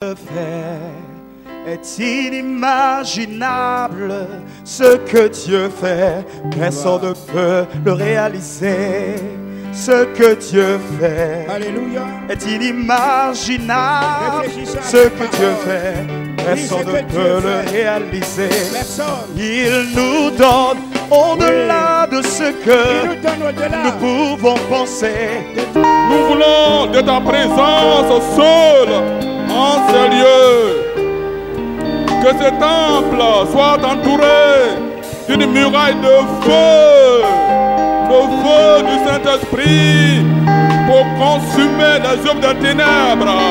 Fait est inimaginable. Ce que Dieu fait, personne ne peut le réaliser. Ce que Dieu fait, Alléluia, est inimaginable. Ce que Dieu fait, personne ne peut le réaliser. Il nous donne au-delà de ce que nous pouvons penser. Nous voulons de ta présence seule en ces lieux. Que ce temple soit entouré d'une muraille de feu, le feu du Saint-Esprit pour consumer les œuvres des ténèbres.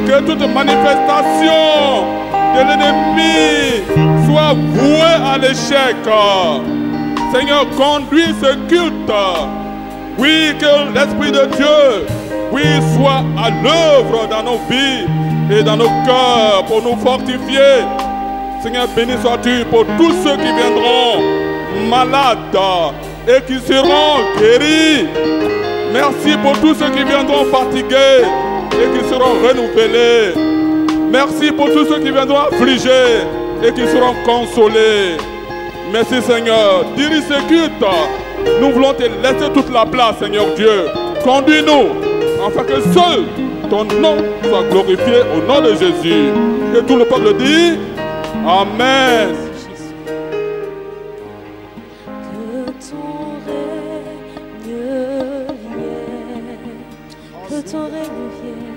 Que toute manifestation de l'ennemi soit vouée à l'échec. Seigneur, conduis ce culte. Oui, que l'Esprit de Dieu, oui, soit à l'œuvre dans nos vies et dans nos cœurs pour nous fortifier. Seigneur, béni sois-tu pour tous ceux qui viendront malades et qui seront guéris. Merci pour tous ceux qui viendront fatigués et qui seront renouvelés. Merci pour tous ceux qui viendront affligés et qui seront consolés. Merci Seigneur. Dirige ce culte. Nous voulons te laisser toute la place, Seigneur Dieu. Conduis-nous, afin que seul ton nom soit glorifié au nom de Jésus. Et tout le peuple dit Amen. Que ton règne vienne,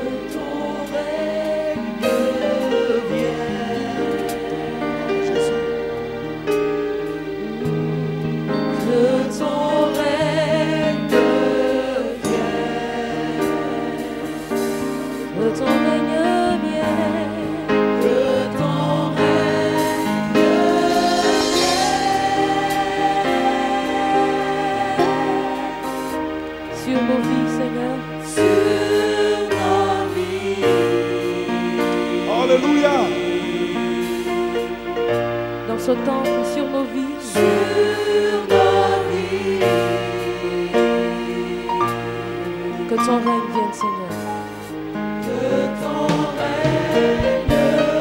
que ton règne vienne. Ce temple sur nos vies, que ton règne vienne, Seigneur. Que ton règne vienne.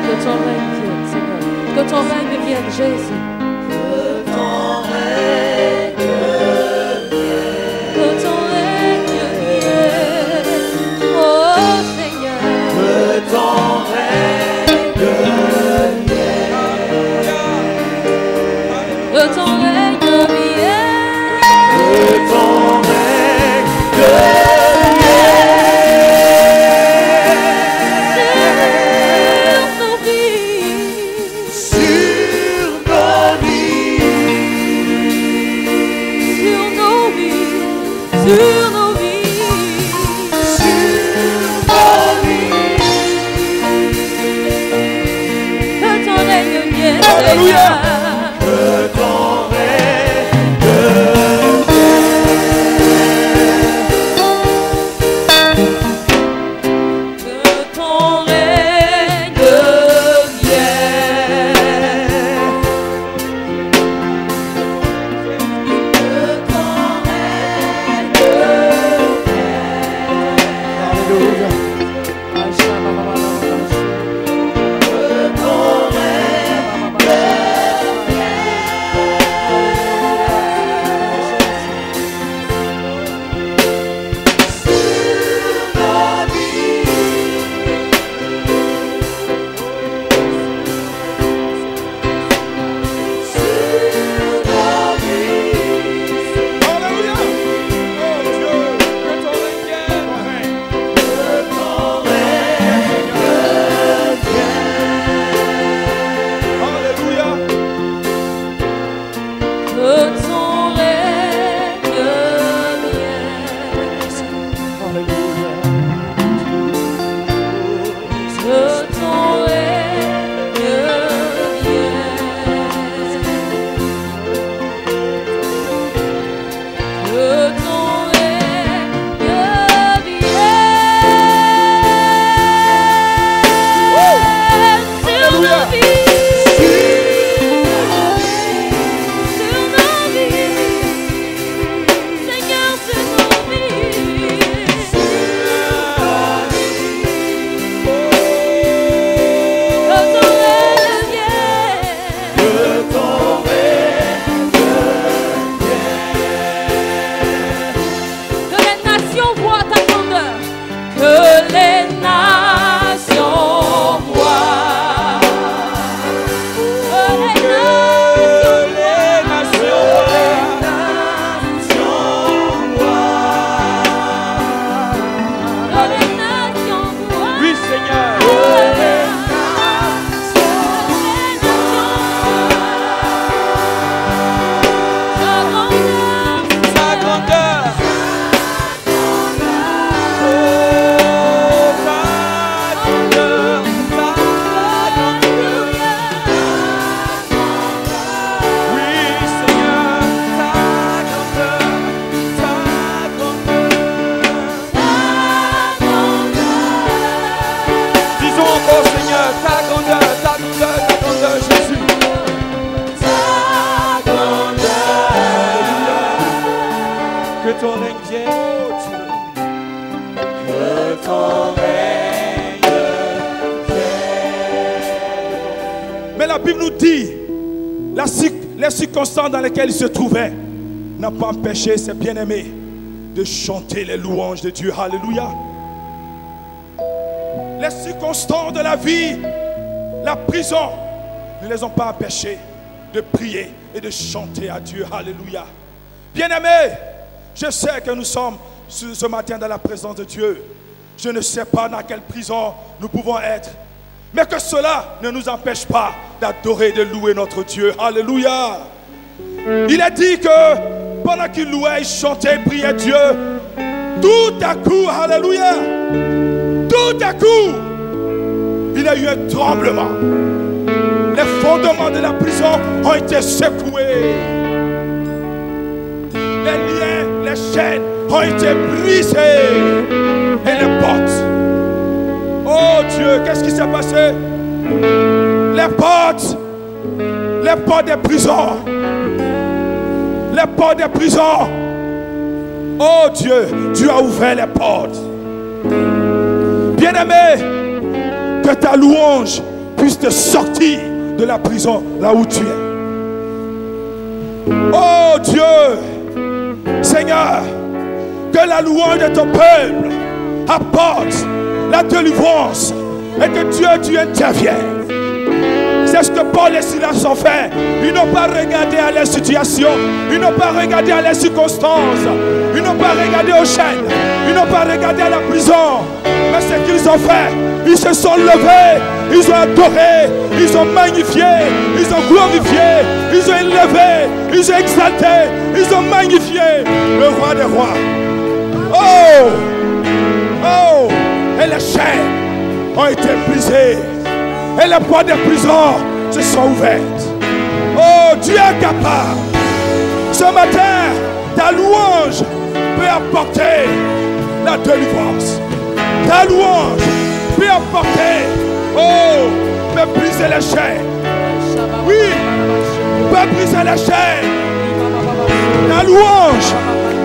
Que ton règne vienne, Seigneur. Que ton règne vienne, Jésus. Que ton règne vienne. Que ton règne vienne. Oh Seigneur. Que ton règne. Que ton règne vienne. Que ton règne vienne. Sur nos vies. Sur nos vies. Sur nos vies. Sur nos vies. Que ton règne vienne. Alléluia. Que nations voient ta grandeur. Que les nations voient. Que les nations voient. Oui, Seigneur. Ta grandeur. Que ton règne vienne, oh Dieu. Que ton règne vienne. Mais la Bible nous dit, les circonstances dans lesquelles il se trouvait n'a pas empêché ses bien-aimés de chanter les louanges de Dieu. Alléluia. Les circonstances de la vie, la prison, ne les ont pas empêchés de prier et de chanter à Dieu. Alléluia. Bien-aimés, je sais que nous sommes ce matin dans la présence de Dieu. Je ne sais pas dans quelle prison nous pouvons être. Mais que cela ne nous empêche pas d'adorer et de louer notre Dieu. Alléluia. Il est dit que pendant qu'il louait, il chantait, il priait Dieu. Tout à coup, alléluia. Tout à coup, il y a eu un tremblement. Les fondements de la prison ont été secoués. Les liens, les chaînes ont été brisées. Et les portes. Oh Dieu, qu'est-ce qui s'est passé? Les portes des prisons. Les portes des prisons. Oh Dieu, tu as ouvert les portes. Bien-aimé, que ta louange puisse te sortir de la prison là où tu es. Oh Dieu, Seigneur, que la louange de ton peuple apporte la délivrance et que Dieu, tu interviennes. C'est ce que Paul et Silas ont fait. Ils n'ont pas regardé à la situation, ils n'ont pas regardé à les circonstances, ils n'ont pas regardé aux chaînes, ils n'ont pas regardé à la prison. Mais ce qu'ils ont fait, ils se sont levés, ils ont adoré, ils ont magnifié, ils ont glorifié, ils ont élevé, ils ont exalté, ils ont magnifié le roi des rois. Oh! Oh! Et les chaînes ont été brisées. Et les portes des prisons se sont ouvertes. Oh, Dieu est capable. Ce matin, ta louange peut apporter la délivrance. Ta louange peut apporter, oh, peut briser les chaînes. Oui, peut briser les chaînes. Ta louange,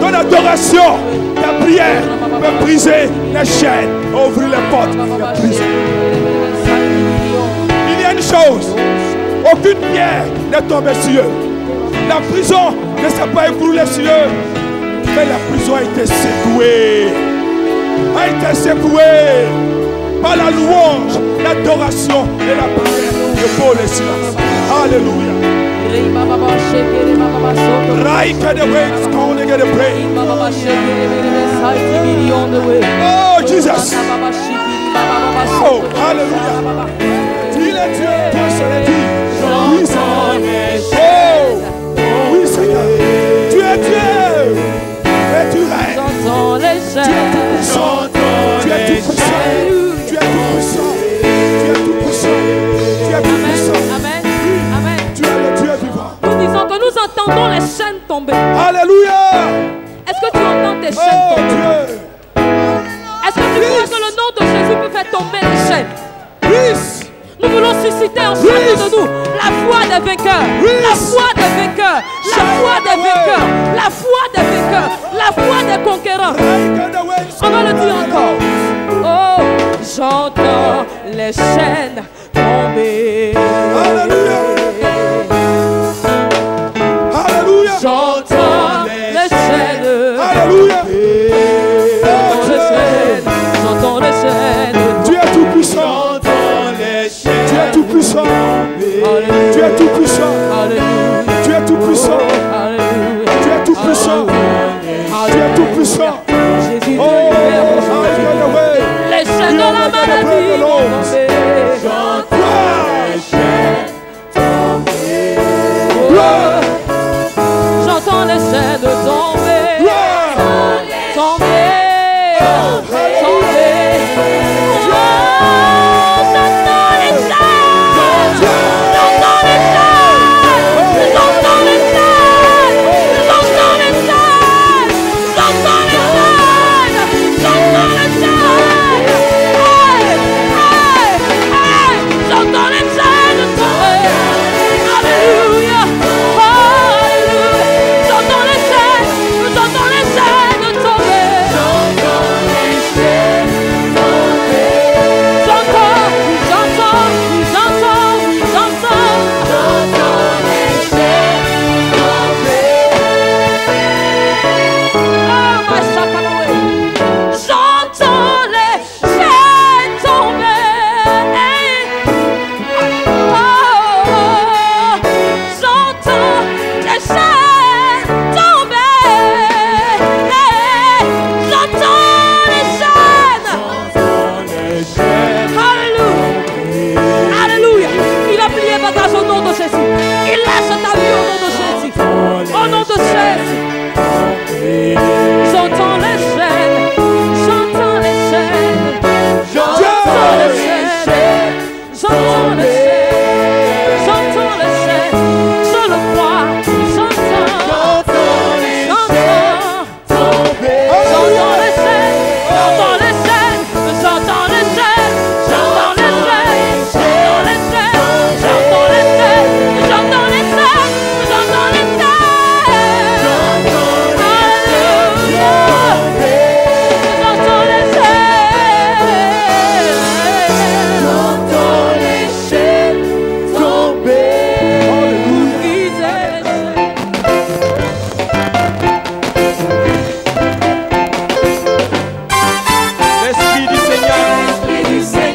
ton adoration, ta prière peut briser les chaînes, ouvrir les portes, briser. Il y a une chose, aucune pierre n'est tombée sur eux. La prison ne s'est pas écroulée sur eux, mais la prison a été secouée. A été secouée par la louange, l'adoration et la prière de Paul et Silas. Alléluia. Oh Jesus. Oh, alléluia. Il est Dieu, toi seul dit. Oui, Seigneur. Oh, oui, Seigneur. Tu es Dieu. Et tu règnes. Tu es tout puissant. Tu es tout puissant. Tu es tout puissant. Tu es tout puissant. Tu es tout puissant. Amen. Amen. Tu es le Dieu vivant. Nous disons que nous entendons les chaînes tomber. Alléluia. Est-ce que tu entends tes chaînes Oh tomber? Dieu. Est-ce que tu crois que le nom de Jésus peut faire tomber les chaînes? Oui. Nous voulons susciter en chacun de nous la foi des vainqueurs, la foi des vainqueurs, la foi des vainqueurs, la foi des vainqueurs, la foi des conquérants. On va le dire encore. Oh, j'entends les chaînes tomber. Alléluia. Alléluia. J'entends les chaînes. Alléluia. Oh puissant. Jésus Oh, te libère aujourd'hui. Les chaînes de la maladie vont tomber. J'entends les chaînes tomber. Tomber. Tomber. J'entends les chaînes. J'entends les chaînes. J'entends les chaînes. J'entends les chaînes. J'entends les chaînes. J'entends les chaînes. J'entends les chaînes tomber. Alléluia. Alléluia. J'entends les chaînes. J'entends les chaînes tomber. J'entends les chaînes tomber. J'entends les chaînes tomber. Ah, ma chakanoé. J'entends les chaînes tomber. Oh, j'entends les chaînes tomber. J'entends les chaînes. Alléluia. Alléluia. Il a plié bagage au nom de Jésus. Il lâche ta vie au nom de Jésus. Au nom de Jésus. J'entends les chaînes. J'entends les chaînes. J'entends les chaînes. J'entends les chaînes. J'entends les chaînes. Je le crois. J'entends. J'entends les chaînes. J'entends les chaînes. J'entends les chaînes. J'entends les chaînes. J'entends les chaînes. J'entends les chaînes. J'entends les chaînes. J'entends les chaînes. J'entends les chaînes. Alléluia. J'entends les chaînes. L'Esprit du Seigneur.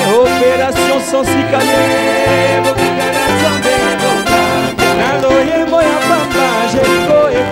Opération sans cicatrice. Naloye moya pamba, Jericho et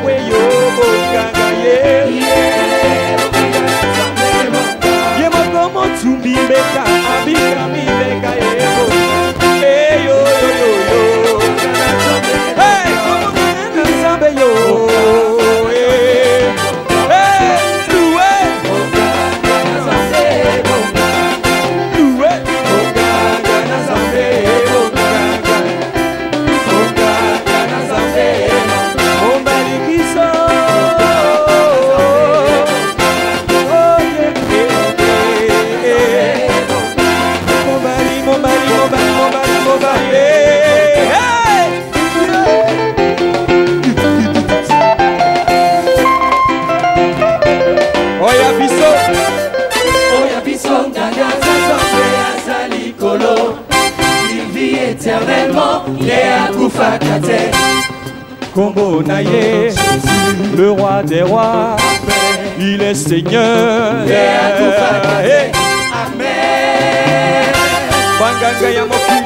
Kombo Naye, le roi des rois, il est Seigneur. Amen. Banganga ya mokili,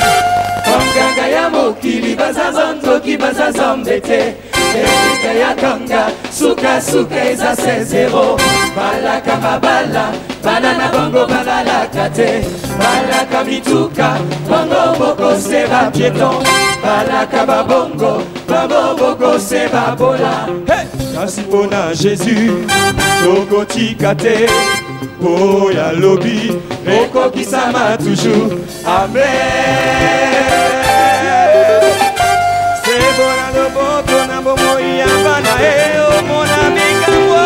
Banganga ya mokili, bazazonzo ki bazazambete. Erika ya kanga, suka suka eza 16-0. Balaka mabala, banana bongo balalaka te. Balaka mituka, bongo boko se ba piéton. Balaka babongo, baboboko se ba bola. hey, kasi pona Jésus, tokotika te, po ya lobi, ekokisama toujours. Amen. C'est bon à le bon, ton amour, il y a pas d'ailleurs, mon ami Gambo.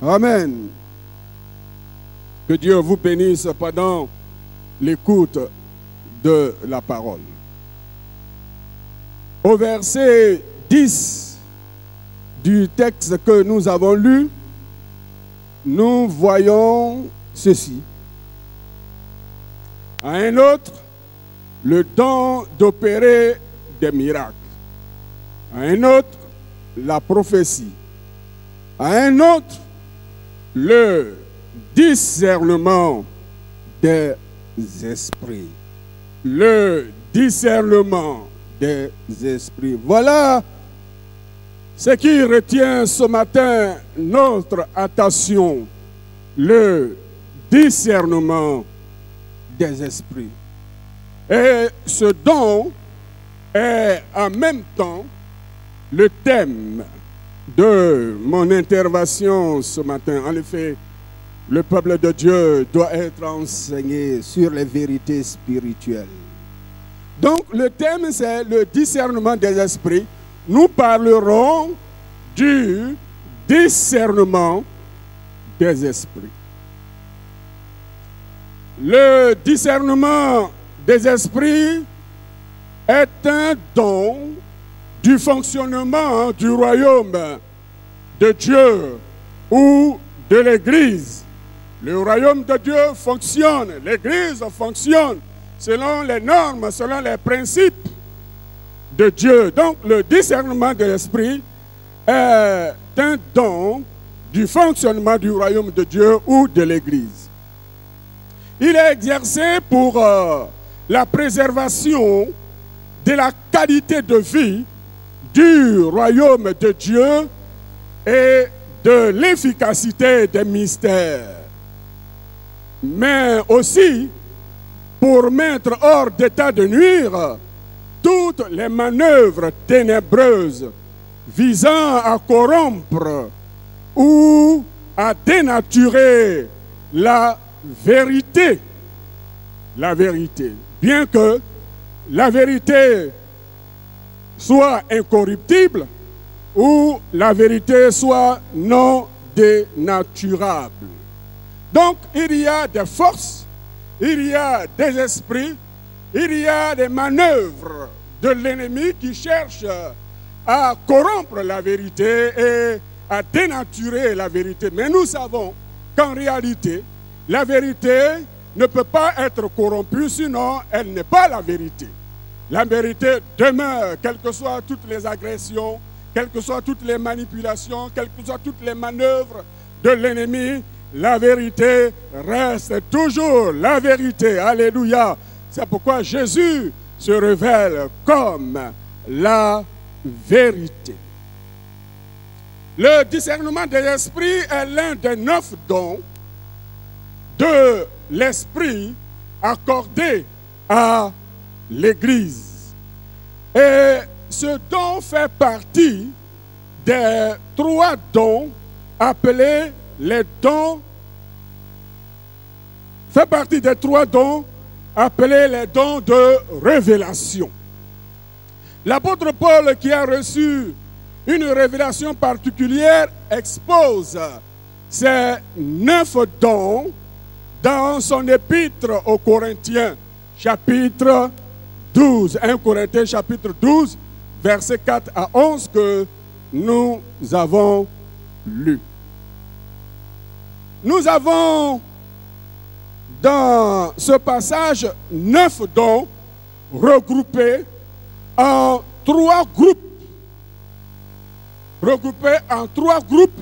Amen. Que Dieu vous bénisse pendant l'écoute de la parole. Au verset 10 du texte que nous avons lu, nous voyons ceci. À un autre, le don d'opérer des miracles. À un autre, la prophétie. À un autre, le discernement des esprits. Le discernement des esprits. Voilà ce qui retient ce matin notre attention. Le discernement des esprits. Et ce don est en même temps le thème de mon intervention ce matin. En effet, le peuple de Dieu doit être enseigné sur les vérités spirituelles. Donc, le thème, c'est le discernement des esprits. Nous parlerons du discernement des esprits. Le discernement des esprits est un don du fonctionnement du royaume de Dieu ou de l'Église. Le royaume de Dieu fonctionne, l'Église fonctionne selon les normes, selon les principes de Dieu. Donc le discernement de l'esprit est un don du fonctionnement du royaume de Dieu ou de l'Église. Il est exercé pour la préservation de la qualité de vie du royaume de Dieu et de l'efficacité des mystères. Mais aussi pour mettre hors d'état de nuire toutes les manœuvres ténébreuses visant à corrompre ou à dénaturer la vérité. La vérité. Bien que la vérité soit incorruptible, où la vérité soit non dénaturable. Donc, il y a des forces, il y a des esprits, il y a des manœuvres de l'ennemi qui cherchent à corrompre la vérité et à dénaturer la vérité. Mais nous savons qu'en réalité, la vérité ne peut pas être corrompue, sinon elle n'est pas la vérité. La vérité demeure, quelles que soient toutes les agressions, quelles que soient toutes les manipulations, quelles que soient toutes les manœuvres de l'ennemi, la vérité reste toujours la vérité. Alléluia. C'est pourquoi Jésus se révèle comme la vérité. Le discernement des esprits est l'un des 9 dons de l'esprit accordé à l'Église. Et ce don fait partie des 3 dons appelés les dons, fait partie des 3 dons appelés les dons de révélation. L'apôtre Paul, qui a reçu une révélation particulière, expose ces 9 dons dans son épître aux Corinthiens, chapitre 12. 1 Corinthiens, chapitre 12, versets 4 à 11 que nous avons lu. Nous avons dans ce passage 9 dons regroupés en 3 groupes. Regroupés en 3 groupes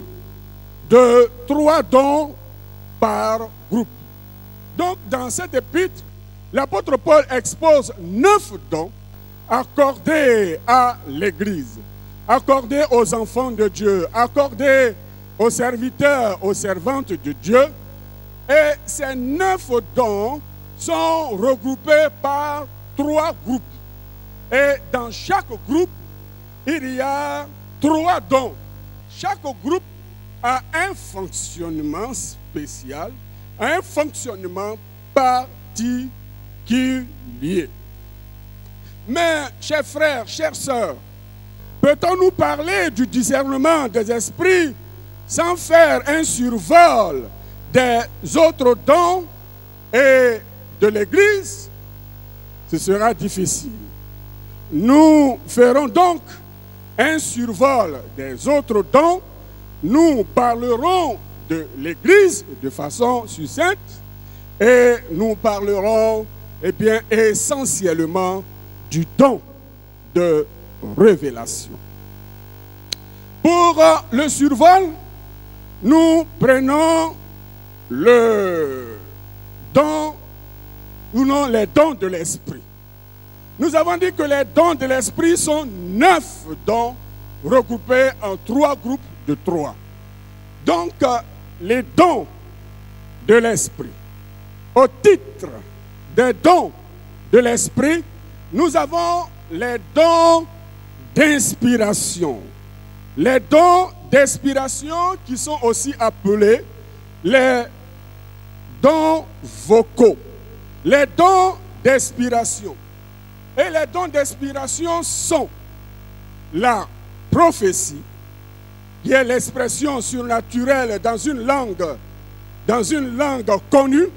de 3 dons par groupe. Donc, dans cette épître, l'apôtre Paul expose 9 dons accordés à l'Église, accordés aux enfants de Dieu, accordés aux serviteurs, aux servantes de Dieu. Et ces 9 dons sont regroupés par 3 groupes. Et dans chaque groupe, il y a 3 dons. Chaque groupe a un fonctionnement spécial, un fonctionnement particulier. Mais, chers frères, chères sœurs, peut-on nous parler du discernement des esprits sans faire un survol des autres dons et de l'Église? Ce sera difficile. Nous ferons donc un survol des autres dons. Nous parlerons de l'Église de façon succincte et nous parlerons essentiellement du don de révélation. Pour le survol, nous prenons le don ou non les dons de l'esprit. Nous avons dit que les dons de l'esprit sont 9 dons regroupés en 3 groupes de 3. Donc, les dons de l'esprit. Au titre des dons de l'esprit, nous avons les dons d'inspiration. Les dons d'inspiration qui sont aussi appelés les dons vocaux. Les dons d'inspiration. Et les dons d'inspiration sont la prophétie, qui est l'expression surnaturelle dans une langue connue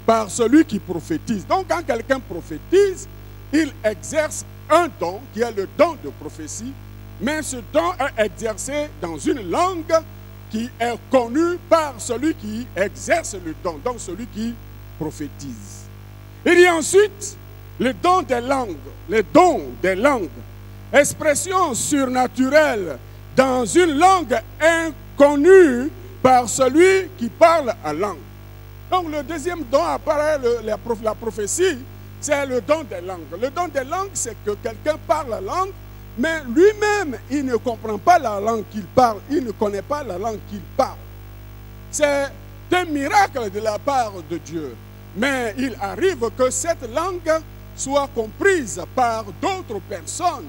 par celui qui prophétise. Donc quand quelqu'un prophétise, il exerce un don qui est le don de prophétie, mais ce don est exercé dans une langue qui est connue par celui qui exerce le don, donc celui qui prophétise. Il y a ensuite le don des langues, les dons des langues, expression surnaturelle dans une langue inconnue par celui qui parle la langue. Donc le deuxième don, après la prophétie, c'est le don des langues. Le don des langues, c'est que quelqu'un parle la langue, mais lui-même, il ne comprend pas la langue qu'il parle, il ne connaît pas la langue qu'il parle. C'est un miracle de la part de Dieu. Mais il arrive que cette langue soit comprise par d'autres personnes,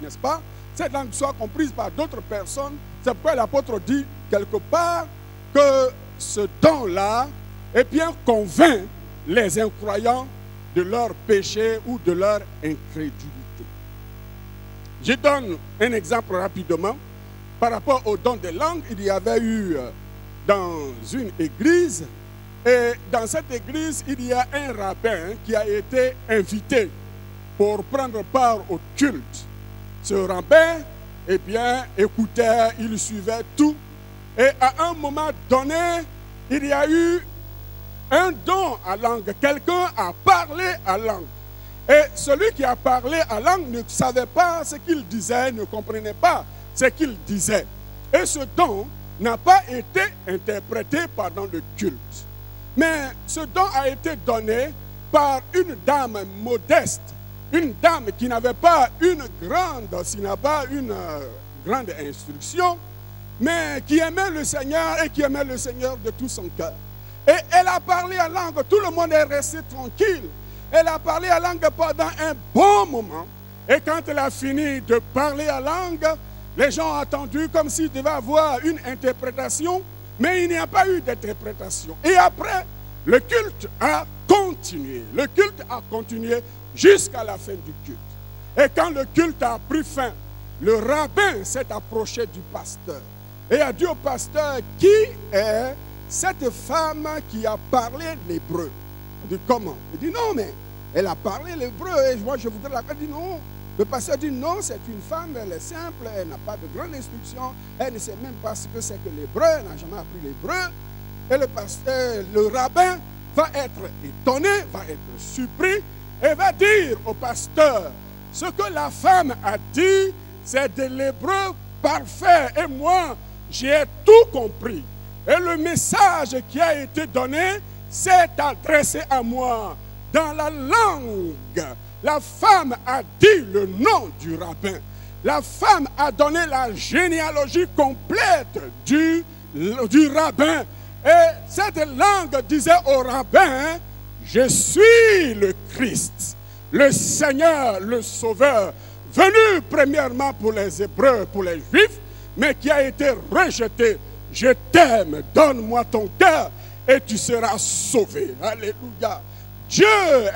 n'est-ce pas? Cette langue soit comprise par d'autres personnes. C'est pourquoi l'apôtre dit quelque part que ce don-là, convainc les incroyants de leur péché ou de leur incrédulité. Je donne un exemple rapidement. par rapport au don des langues, il y avait eu dans une église, et dans cette église, il y a un rabbin qui a été invité pour prendre part au culte. Ce rabbin, eh bien, écoutait, il suivait tout. Et à un moment donné, il y a eu un don à langue. Quelqu'un a parlé à langue. Et celui qui a parlé à langue ne savait pas ce qu'il disait, ne comprenait pas ce qu'il disait. Et ce don n'a pas été interprété pendant le culte. Mais ce don a été donné par une dame modeste, une dame qui n'avait pas une grande instruction, mais qui aimait le Seigneur et qui aimait le Seigneur de tout son cœur. Et elle a parlé à langue, tout le monde est resté tranquille. Elle a parlé à langue pendant un bon moment. Et quand elle a fini de parler à langue, les gens ont attendu comme s'il devait avoir une interprétation, mais il n'y a pas eu d'interprétation. Et après, le culte a continué. Le culte a continué jusqu'à la fin du culte. Et quand le culte a pris fin, le rabbin s'est approché du pasteur et a dit au pasteur, qui est cette femme qui a parlé l'hébreu? Il dit, comment? Il dit, non, mais elle a parlé l'hébreu et moi je voudrais la... Il dit, non. Le pasteur dit, non, c'est une femme, elle est simple, elle n'a pas de grande instruction, elle ne sait même pas ce que c'est que l'hébreu, elle n'a jamais appris l'hébreu. Et le pasteur, le rabbin, va être étonné, va être surpris et va dire au pasteur, ce que la femme a dit, c'est de l'hébreu parfait. Et moi, j'ai tout compris. Et le message qui a été donné s'est adressé à moi. Dans la langue, la femme a dit le nom du rabbin. La femme a donné la généalogie complète du rabbin. Et cette langue disait au rabbin, je suis le Christ, le Seigneur, le Sauveur, venu premièrement pour les Hébreux, pour les Juifs, mais qui a été rejeté. Je t'aime, donne-moi ton cœur et tu seras sauvé. Alléluia. Dieu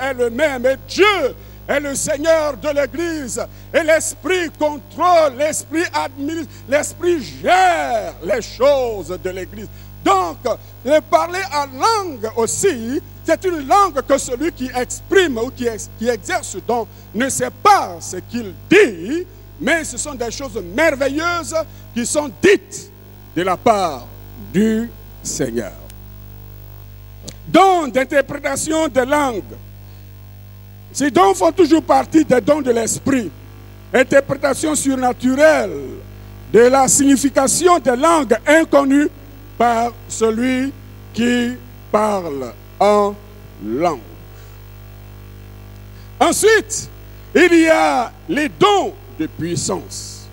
est le même et Dieu est le Seigneur de l'Église. Et l'Esprit contrôle, l'Esprit administre, l'Esprit gère les choses de l'Église. Donc, le parler en langue aussi, c'est une langue que celui qui exprime ou qui exerce ce don ne sait pas ce qu'il dit, mais ce sont des choses merveilleuses qui sont dites de la part du Seigneur. Dons d'interprétation des langues. Ces dons font toujours partie des dons de l'esprit. Interprétation surnaturelle de la signification des langues inconnues par celui qui parle en langue. Ensuite, il y a les dons de puissance.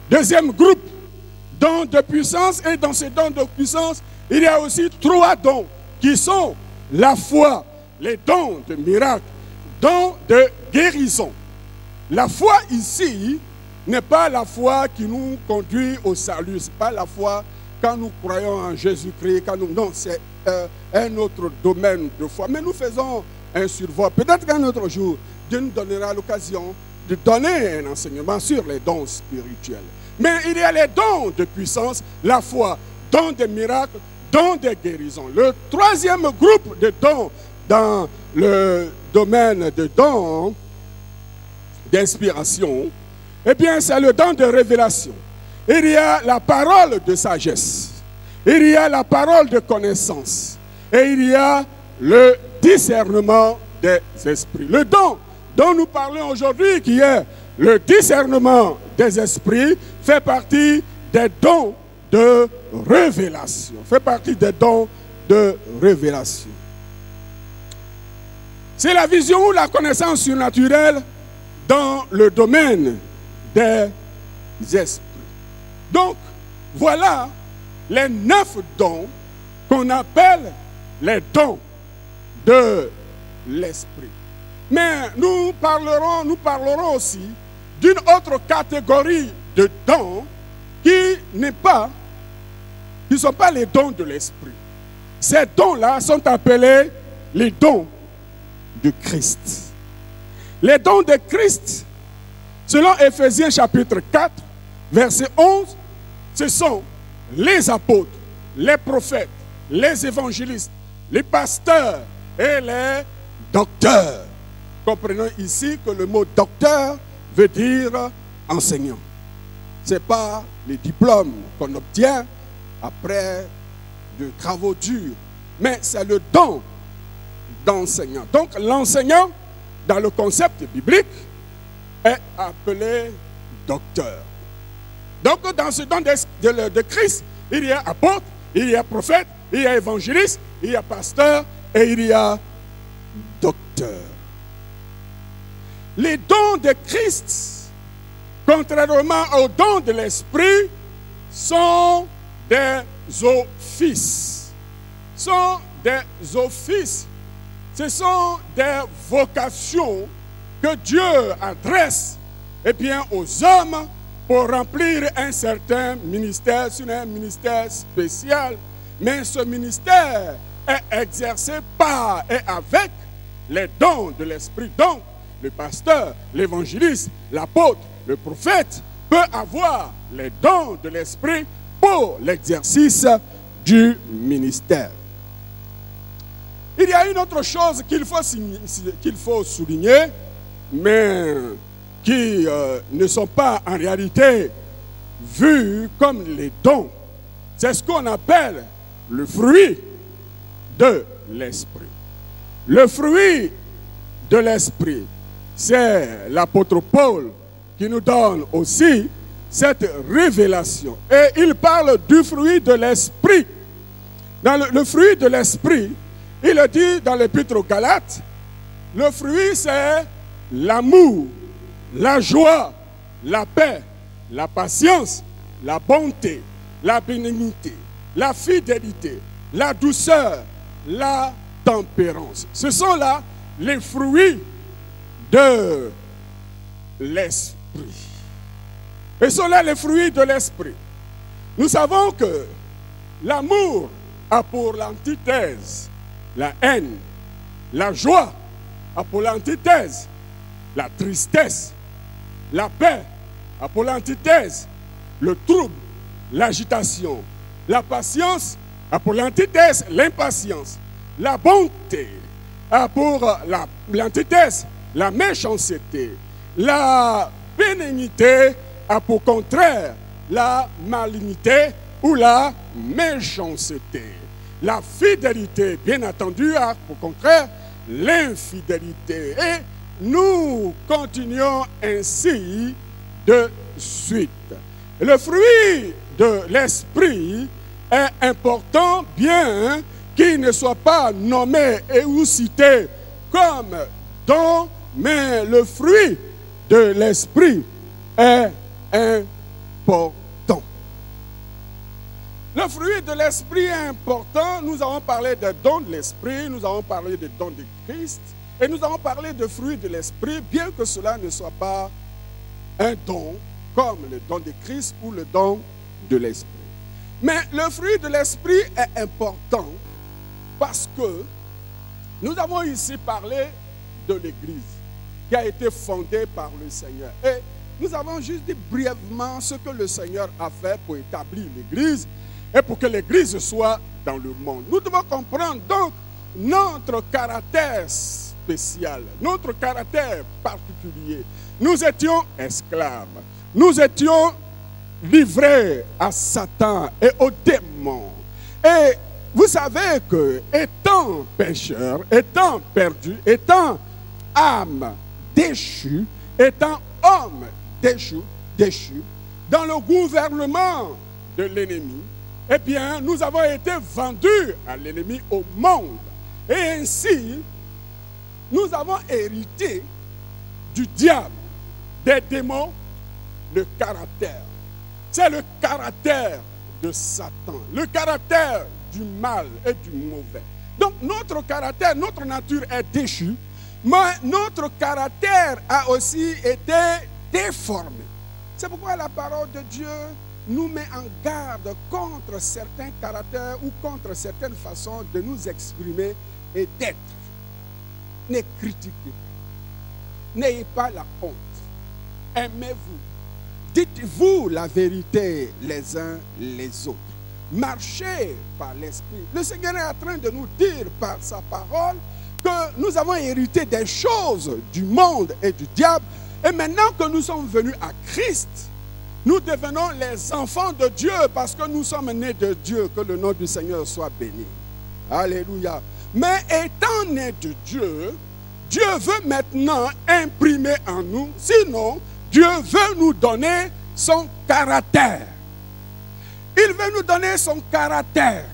Deuxième groupe, dons de puissance. Et dans ces dons de puissance, il y a aussi 3 dons qui sont la foi, les dons de miracle, dons de guérison. La foi ici n'est pas la foi qui nous conduit au salut. Ce n'est pas la foi quand nous croyons en Jésus-Christ. Non, c'est un autre domaine de foi. Mais nous faisons un survol. Peut-être qu'un autre jour, Dieu nous donnera l'occasion de donner un enseignement sur les dons spirituels. Mais il y a les dons de puissance, la foi, dons de miracles, dons de guérison. Le troisième groupe de dons dans le domaine de dons d'inspiration, eh bien, c'est le don de révélation. Il y a la parole de sagesse. Il y a la parole de connaissance. Et il y a le discernement des esprits. Le don dont nous parlons aujourd'hui, qui est le discernement des esprits, fait partie des dons de révélation. Fait partie des dons de révélation. C'est la vision ou la connaissance surnaturelle dans le domaine des esprits. Donc, voilà les 9 dons qu'on appelle les dons de l'esprit. Mais nous parlerons aussi d'une autre catégorie de dons qui ne sont pas les dons de l'esprit. Ces dons-là sont appelés les dons de Christ. Les dons de Christ, selon Éphésiens chapitre 4, verset 11, ce sont les apôtres, les prophètes, les évangélistes, les pasteurs et les docteurs. Comprenons ici que le mot docteur veut dire enseignant. Ce n'est pas les diplômes qu'on obtient après de travaux durs, mais c'est le don d'enseignant. Donc l'enseignant, dans le concept biblique, est appelé docteur. Donc dans ce don de Christ, il y a apôtre, il y a prophète, il y a évangéliste, il y a pasteur et il y a docteur. Les dons de Christ, contrairement aux dons de l'Esprit, sont des offices. Sont des offices. Ce sont des vocations que Dieu adresse aux hommes pour remplir un certain ministère, c'est un ministère spécial. Mais ce ministère est exercé par et avec les dons de l'Esprit. Donc, le pasteur, l'évangéliste, l'apôtre, le prophète peut avoir les dons de l'Esprit pour l'exercice du ministère. Il y a une autre chose qu'il faut souligner, mais qui ne sont pas en réalité vus comme les dons. C'est ce qu'on appelle le fruit de l'Esprit. Le fruit de l'Esprit, c'est l'apôtre Paul qui nous donne aussi cette révélation. Et il parle du fruit de l'Esprit. Dans le fruit de l'Esprit, il le dit dans l'Épître aux Galates, le fruit c'est l'amour, la joie, la paix, la patience, la bonté, la bénignité, la fidélité, la douceur, la tempérance. Ce sont là les fruits de l'Esprit. Et ce sont là les fruits de l'Esprit. Nous savons que l'amour a pour l'antithèse la haine, la joie a pour l'antithèse la tristesse, la paix a pour l'antithèse le trouble, l'agitation, la patience a pour l'antithèse l'impatience, la bonté a pour l'antithèse la méchanceté, la bénignité a pour contraire la malignité ou la méchanceté. La fidélité, bien entendu, a pour contraire l'infidélité. Et nous continuons ainsi de suite. Le fruit de l'Esprit est important, bien qu'il ne soit pas nommé et ou cité comme don, mais le fruit de l'Esprit est important. Le fruit de l'Esprit est important. Nous avons parlé des dons de l'Esprit, nous avons parlé des dons de Christ, et nous avons parlé de fruits de l'Esprit, bien que cela ne soit pas un don, comme le don de Christ ou le don de l'Esprit. Mais le fruit de l'Esprit est important parce que nous avons ici parlé de l'Église qui a été fondée par le Seigneur. Et nous avons juste dit brièvement ce que le Seigneur a fait pour établir l'Église et pour que l'Église soit dans le monde. Nous devons comprendre donc notre caractère spécial, notre caractère particulier. Nous étions esclaves, nous étions livrés à Satan et aux démons. Et vous savez que, étant pécheurs, étant perdus, étant âme déchue, étant homme déchu, dans le gouvernement de l'ennemi, eh bien, nous avons été vendus à l'ennemi, au monde. Et ainsi, nous avons hérité du diable, des démons, le caractère. C'est le caractère de Satan, le caractère du mal et du mauvais. Donc notre caractère, notre nature est déchue, mais notre caractère a aussi été déformé. C'est pourquoi la parole de Dieu nous met en garde contre certains caractères ou contre certaines façons de nous exprimer et d'être. Ne critiquez pas, n'ayez pas la honte. Aimez-vous, Dites-vous la vérité les uns les autres. Marchez par l'Esprit. Le Seigneur est en train de nous dire par sa parole que nous avons hérité des choses du monde et du diable. Et maintenant que nous sommes venus à Christ, nous devenons les enfants de Dieu parce que nous sommes nés de Dieu. Que le nom du Seigneur soit béni. Alléluia. Mais étant nés de Dieu, Dieu veut maintenant imprimer en nous, sinon Dieu veut nous donner son caractère. Il veut nous donner son caractère.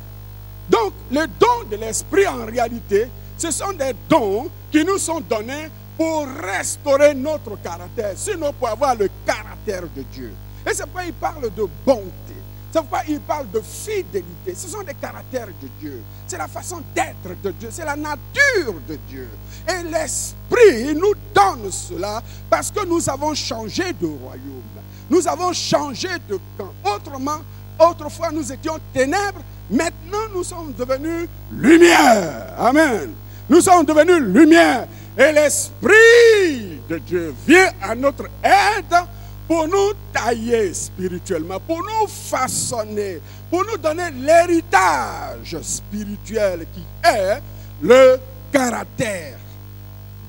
Donc, les dons de l'Esprit, en réalité, ce sont des dons qui nous sont donnés pour restaurer notre caractère, sinon pour avoir le caractère de Dieu. Et c'est pourquoi il parle de bonté. C'est pourquoi il parle de fidélité. Ce sont des caractères de Dieu. C'est la façon d'être de Dieu. C'est la nature de Dieu. Et l'Esprit nous donne cela parce que nous avons changé de royaume. Nous avons changé de camp. Autrement, autrefois nous étions ténèbres. Maintenant nous sommes devenus lumière. Amen. Nous sommes devenus lumière. Et l'Esprit de Dieu vient à notre aide pour nous tailler spirituellement, pour nous façonner, pour nous donner l'héritage spirituel qui est le caractère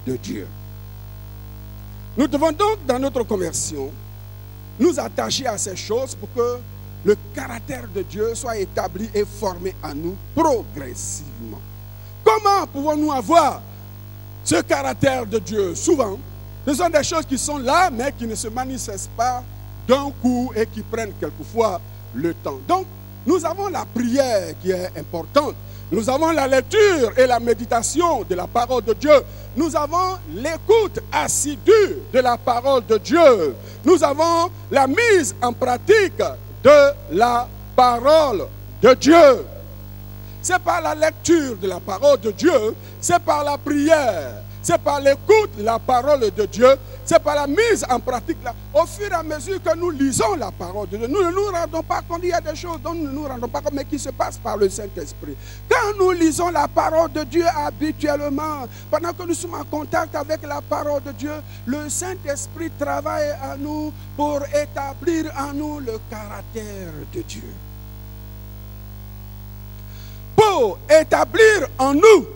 de Dieu. Nous devons donc, dans notre conversion, nous attacher à ces choses pour que le caractère de Dieu soit établi et formé en nous progressivement. Comment pouvons-nous avoir ce caractère de Dieu? Souvent, ce sont des choses qui sont là, mais qui ne se manifestent pas d'un coup et qui prennent quelquefois le temps. Donc, nous avons la prière qui est importante. Nous avons la lecture et la méditation de la parole de Dieu. Nous avons l'écoute assidue de la parole de Dieu. Nous avons la mise en pratique de la parole de Dieu. C'est par la lecture de la parole de Dieu, c'est par la prière, c'est par l'écoute de la parole de Dieu, c'est par la mise en pratique. Au fur et à mesure que nous lisons la parole de Dieu, nous ne nous rendons pas compte, il y a des choses dont nous ne nous rendons pas compte, mais qui se passent par le Saint-Esprit. Quand nous lisons la parole de Dieu habituellement, pendant que nous sommes en contact avec la parole de Dieu, le Saint-Esprit travaille à nous pour établir en nous le caractère de Dieu. Pour établir en nous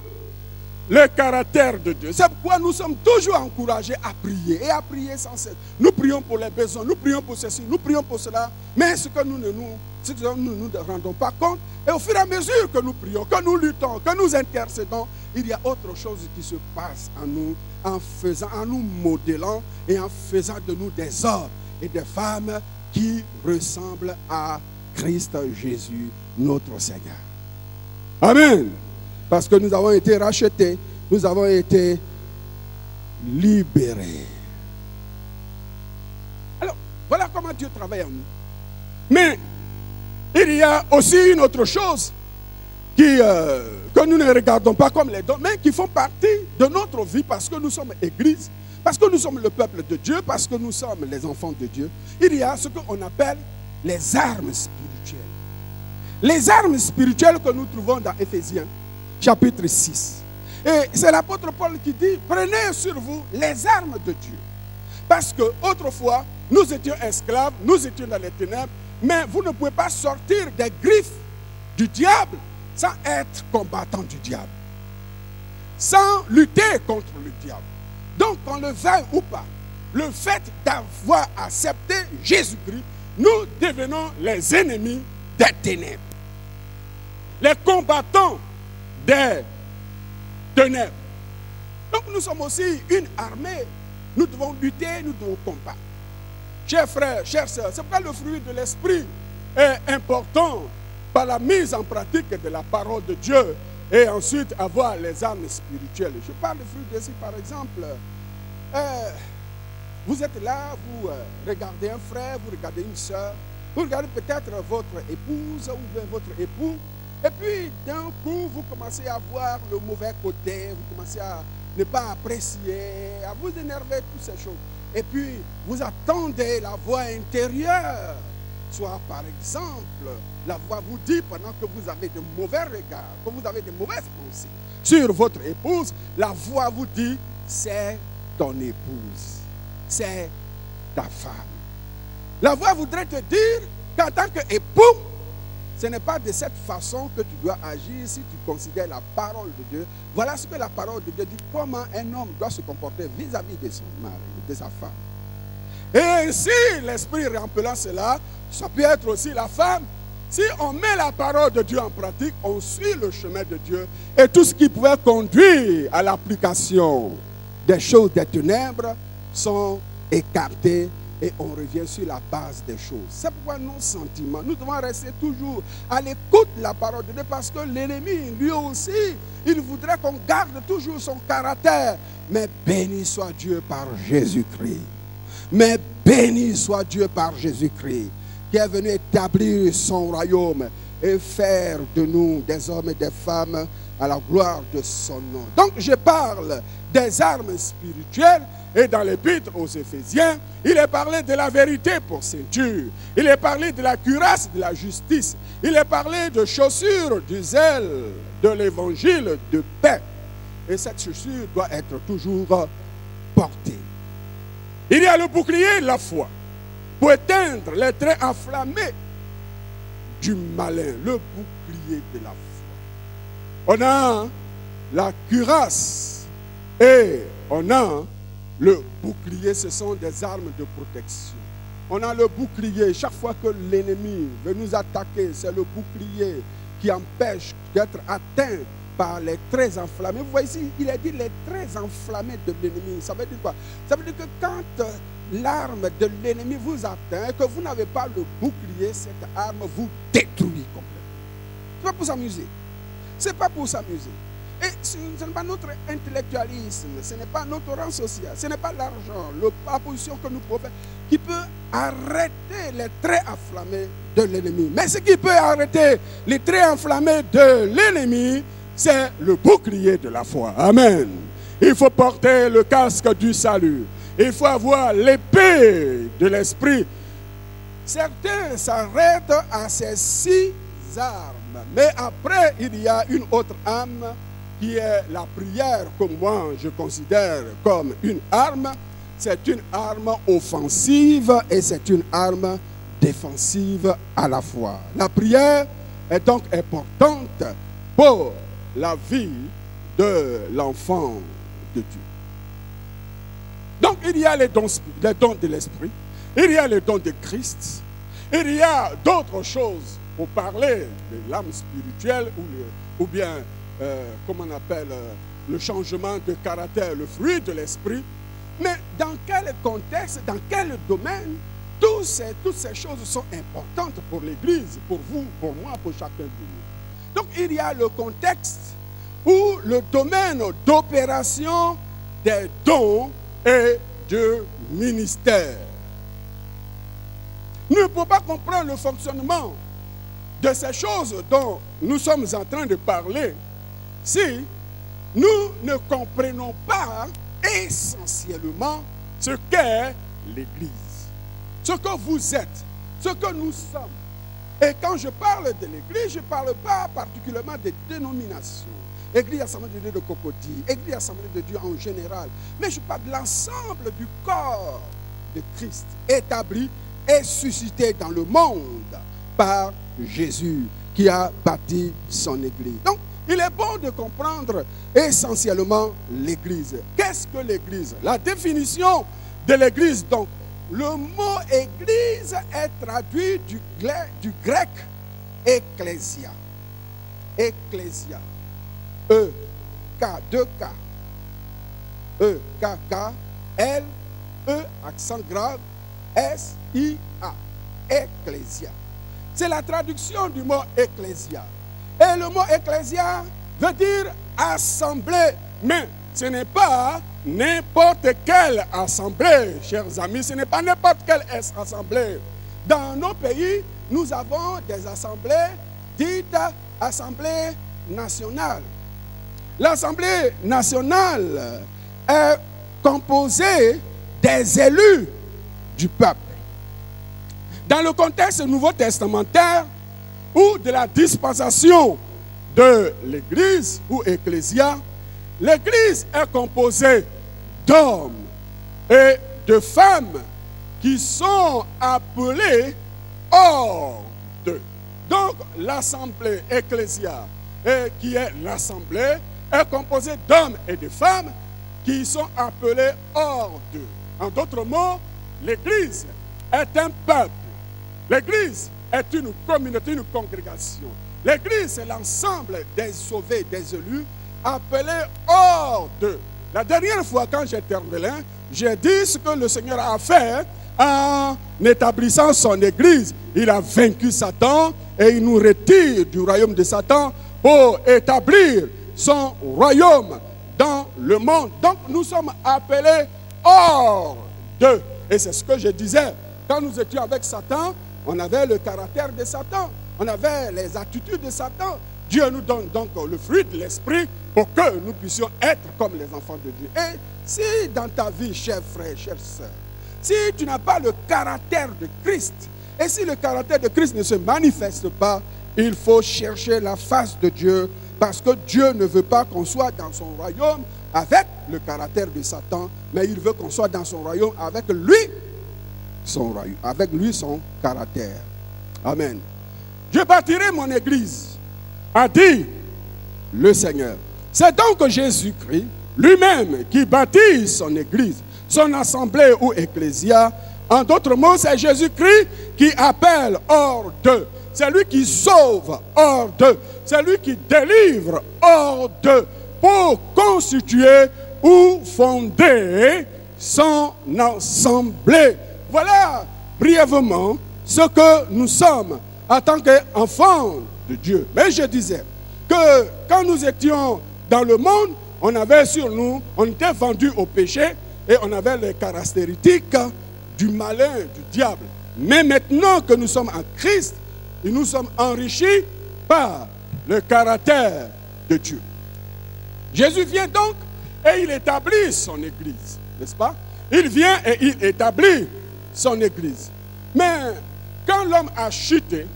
le caractère de Dieu. C'est pourquoi nous sommes toujours encouragés à prier et à prier sans cesse. Nous prions pour les besoins, nous prions pour ceci, nous prions pour cela, mais ce que nous ne nous rendons pas compte, et au fur et à mesure que nous prions, que nous luttons, que nous intercédons, il y a autre chose qui se passe en nous, en nous modelant et en faisant de nous des hommes et des femmes qui ressemblent à Christ Jésus, notre Seigneur. Amen. Parce que nous avons été rachetés, nous avons été libérés. Alors, voilà comment Dieu travaille en nous. Mais il y a aussi une autre chose que nous ne regardons pas comme les dons, mais qui font partie de notre vie parce que nous sommes Église, parce que nous sommes le peuple de Dieu, parce que nous sommes les enfants de Dieu. Il y a ce qu'on appelle les armes spirituelles. Les armes spirituelles que nous trouvons dans Éphésiens, chapitre 6. Et c'est l'apôtre Paul qui dit, prenez sur vous les armes de Dieu. Parce que autrefois, nous étions esclaves, nous étions dans les ténèbres, mais vous ne pouvez pas sortir des griffes du diable sans être combattant du diable. Sans lutter contre le diable. Donc, qu'on le veuille ou pas, le fait d'avoir accepté Jésus-Christ, nous devenons les ennemis des ténèbres. Les combattants des ténèbres. Donc nous sommes aussi une armée. Nous devons lutter, nous devons combattre. Chers frères, chères sœurs, c'est pourquoi le fruit de l'esprit est important par la mise en pratique de la parole de Dieu et ensuite avoir les armes spirituelles. Je parle de fruit d'esprit par exemple. Vous êtes là, vous regardez un frère, vous regardez une sœur, vous regardez peut-être votre épouse ou bien votre époux. Et puis, d'un coup, vous commencez à voir le mauvais côté, vous commencez à ne pas apprécier, à vous énerver, toutes ces choses. Et puis, vous attendez la voix intérieure. Soit, par exemple, la voix vous dit, pendant que vous avez de mauvais regards, que vous avez de mauvaises pensées sur votre épouse, la voix vous dit, c'est ton épouse, c'est ta femme. La voix voudrait te dire qu'en tant qu'époux, ce n'est pas de cette façon que tu dois agir si tu considères la parole de Dieu. Voilà ce que la parole de Dieu dit, comment un homme doit se comporter vis-à-vis de son mari, de sa femme. Et ainsi, l'esprit rappelant cela, ça peut être aussi la femme. Si on met la parole de Dieu en pratique, on suit le chemin de Dieu. Et tout ce qui pouvait conduire à l'application des choses des ténèbres sont écartés et on revient sur la base des choses. C'est pourquoi nos sentiments, nous devons rester toujours à l'écoute de la parole de Dieu parce que l'ennemi, lui aussi, il voudrait qu'on garde toujours son caractère. Mais béni soit Dieu par Jésus-Christ. Mais béni soit Dieu par Jésus-Christ qui est venu établir son royaume et faire de nous des hommes et des femmes à la gloire de son nom. Donc je parle des armes spirituelles et dans l'épître aux Éphésiens, il est parlé de la vérité pour ceinture, il est parlé de la cuirasse de la justice, il est parlé de chaussures du zèle de l'évangile de paix. Et cette chaussure doit être toujours portée. Il y a le bouclier de la foi pour éteindre les traits enflammés du malin, le bouclier de la foi. On a la cuirasse et on a le bouclier, ce sont des armes de protection. On a le bouclier, chaque fois que l'ennemi veut nous attaquer, c'est le bouclier qui empêche d'être atteint par les traits enflammés. Vous voyez ici, il a dit les traits enflammés de l'ennemi. Ça veut dire quoi? Ça veut dire que quand l'arme de l'ennemi vous atteint et que vous n'avez pas le bouclier, cette arme vous détruit complètement. Ce n'est pas pour s'amuser. Ce n'est pas pour s'amuser. Et ce n'est pas notre intellectualisme, ce n'est pas notre rang social, ce n'est pas l'argent, la position que nous pouvons faire qui peut arrêter les traits enflammés de l'ennemi. Mais ce qui peut arrêter les traits enflammés de l'ennemi, c'est le bouclier de la foi. Amen. Il faut porter le casque du salut. Il faut avoir l'épée de l'esprit. Certains s'arrêtent à ces 6 armes. Mais après, il y a une autre arme qui est la prière, que moi je considère comme une arme. C'est une arme offensive et c'est une arme défensive à la fois. La prière est donc importante pour la vie de l'enfant de Dieu. Donc il y a les dons de l'esprit, il y a les dons de Christ, il y a d'autres choses pour parler de l'âme spirituelle ou bien, comment on appelle, le changement de caractère, le fruit de l'esprit. Mais dans quel contexte, dans quel domaine, toutes ces choses sont importantes pour l'Église, pour vous, pour moi, pour chacun de nous. Donc il y a le contexte ou le domaine d'opération des dons et de ministère. Nous ne pouvons pas comprendre le fonctionnement de ces choses dont nous sommes en train de parler si nous ne comprenons pas essentiellement ce qu'est l'Église, ce que vous êtes, ce que nous sommes. Et quand je parle de l'Église, je ne parle pas particulièrement des dénominations. Église Assemblée de Dieu de Cocody, Église Assemblée de Dieu en général. Mais je parle de l'ensemble du corps de Christ, établi et suscité dans le monde par Jésus, qui a bâti son Église. Donc, il est bon de comprendre essentiellement l'Église. Qu'est-ce que l'Église? La définition de l'Église, donc, le mot Église est traduit du grec ecclésia. Ecclésia. E-K, 2K. E-K-K, L-E, accent grave, S-I-A. Ecclésia. C'est la traduction du mot ecclésia. Et le mot ecclésia veut dire assemblée. Mais ce n'est pas n'importe quelle assemblée, chers amis. Ce n'est pas n'importe quelle assemblée. Dans nos pays, nous avons des assemblées dites assemblées nationales. L'Assemblée nationale est composée des élus du peuple. Dans le contexte nouveau testamentaire ou de la dispensation de l'Église ou ecclésia, l'Église est composée d'hommes et de femmes qui sont appelés hors d'eux. Donc l'assemblée ecclésiale, qui est l'assemblée, est composée d'hommes et de femmes qui sont appelés hors d'eux. En d'autres mots, l'Église est un peuple. L'Église est une communauté, une congrégation. L'Église, c'est l'ensemble des sauvés, des élus, appelés hors d'eux. La dernière fois, quand j'étais en Belin, j'ai dit ce que le Seigneur a fait en établissant son Église. Il a vaincu Satan et il nous retire du royaume de Satan pour établir son royaume dans le monde. Donc, nous sommes appelés hors d'eux. Et c'est ce que je disais. Quand nous étions avec Satan, on avait le caractère de Satan. On avait les attitudes de Satan. Dieu nous donne donc le fruit de l'esprit pour que nous puissions être comme les enfants de Dieu. Et si dans ta vie, cher frère, chère sœur, si tu n'as pas le caractère de Christ, et si le caractère de Christ ne se manifeste pas, il faut chercher la face de Dieu, parce que Dieu ne veut pas qu'on soit dans son royaume avec le caractère de Satan, mais il veut qu'on soit dans son royaume avec lui, son caractère. Amen. Je bâtirai mon église, a dit le Seigneur. C'est donc Jésus-Christ lui-même qui bâtit son église, son assemblée ou ecclésia. En d'autres mots, c'est Jésus-Christ qui appelle hors d'eux. C'est lui qui sauve hors d'eux. C'est lui qui délivre hors d'eux pour constituer ou fonder son assemblée. Voilà brièvement ce que nous sommes en tant qu'enfants de Dieu. Mais je disais que quand nous étions dans le monde, on avait sur nous, on était vendus au péché et on avait les caractéristiques du malin, du diable. Mais maintenant que nous sommes en Christ, nous sommes enrichis par le caractère de Dieu. Jésus vient donc et il établit son église, n'est-ce pas? Il vient et il établit son église. Mais quand l'homme a chuté,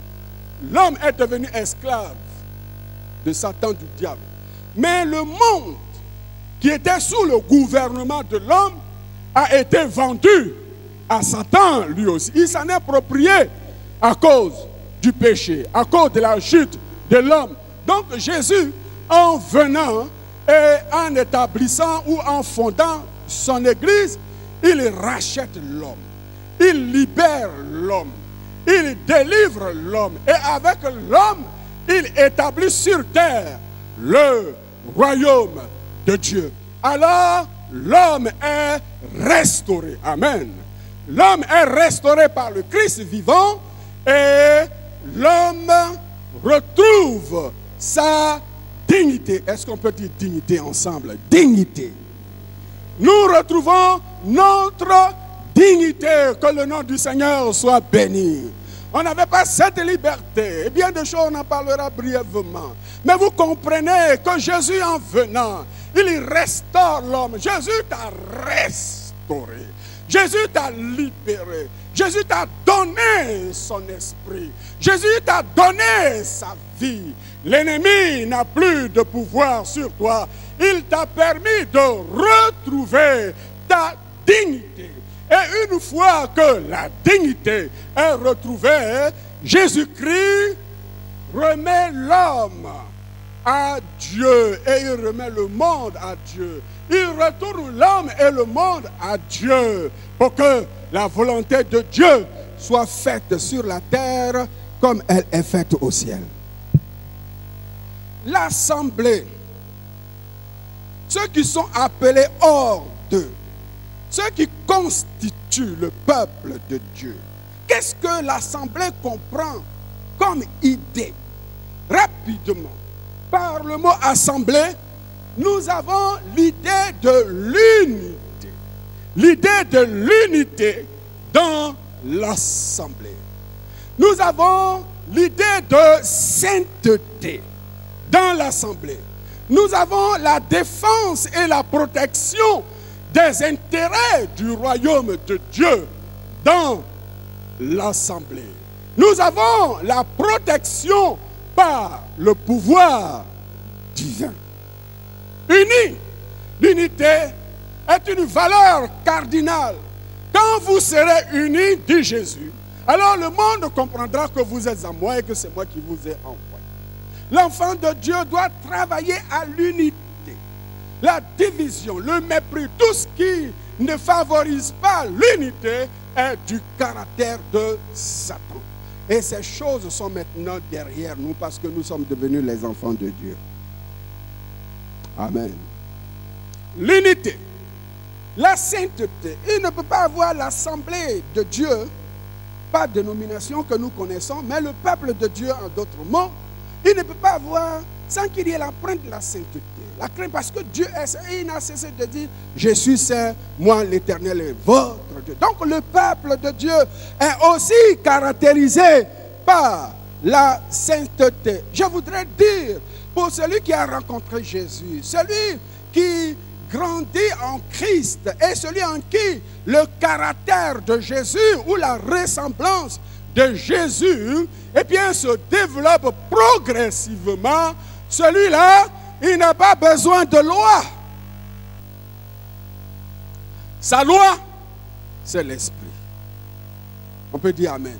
l'homme est devenu esclave de Satan, du diable. Mais le monde qui était sous le gouvernement de l'homme a été vendu à Satan lui aussi. Il s'en est approprié à cause du péché, à cause de la chute de l'homme. Donc Jésus, en venant et en établissant ou en fondant son église, il rachète l'homme, il libère l'homme, il délivre l'homme et avec l'homme, il établit sur terre le royaume de Dieu. Alors l'homme est restauré. Amen. L'homme est restauré par le Christ vivant et l'homme retrouve sa dignité. Est-ce qu'on peut dire dignité ensemble? Dignité. Nous retrouvons notre dignité. Que le nom du Seigneur soit béni. On n'avait pas cette liberté. Et bien de choses, on en parlera brièvement. Mais vous comprenez que Jésus, en venant, il restaure l'homme. Jésus t'a restauré. Jésus t'a libéré. Jésus t'a donné son esprit. Jésus t'a donné sa vie. L'ennemi n'a plus de pouvoir sur toi. Il t'a permis de retrouver ta dignité. Et une fois que la dignité est retrouvée, Jésus-Christ remet l'homme à Dieu et il remet le monde à Dieu. Il retourne l'homme et le monde à Dieu pour que la volonté de Dieu soit faite sur la terre comme elle est faite au ciel. L'assemblée, ceux qui sont appelés hors d'eux, ceux qui constituent le peuple de Dieu. Qu'est-ce que l'assemblée comprend comme idée? Rapidement, par le mot assemblée, nous avons l'idée de l'unité. L'idée de l'unité dans l'assemblée. Nous avons l'idée de sainteté dans l'assemblée. Nous avons la défense et la protection des intérêts du royaume de Dieu dans l'assemblée. Nous avons la protection par le pouvoir divin. Unis, l'unité est une valeur cardinale. quand vous serez unis, dit Jésus, alors le monde comprendra que vous êtes à moi et que c'est moi qui vous ai envoyé. L'enfant de Dieu doit travailler à l'unité. La division, le mépris, tout ce qui ne favorise pas l'unité est du caractère de Satan. Et ces choses sont maintenant derrière nous parce que nous sommes devenus les enfants de Dieu. Amen. L'unité, la sainteté. Il ne peut pas avoir l'assemblée de Dieu, pas de dénomination que nous connaissons, mais le peuple de Dieu en d'autres mots. Il ne peut pas avoir sans qu'il y ait l'empreinte de la sainteté. La crainte, parce que Dieu est saint, et il n'a cessé de dire, je suis saint, moi l'Éternel est votre Dieu. Donc le peuple de Dieu est aussi caractérisé par la sainteté. Je voudrais dire, pour celui qui a rencontré Jésus, celui qui grandit en Christ et celui en qui le caractère de Jésus ou la ressemblance de Jésus, eh bien, se développe progressivement, celui-là, il n'a pas besoin de loi. Sa loi, c'est l'esprit. On peut dire amen.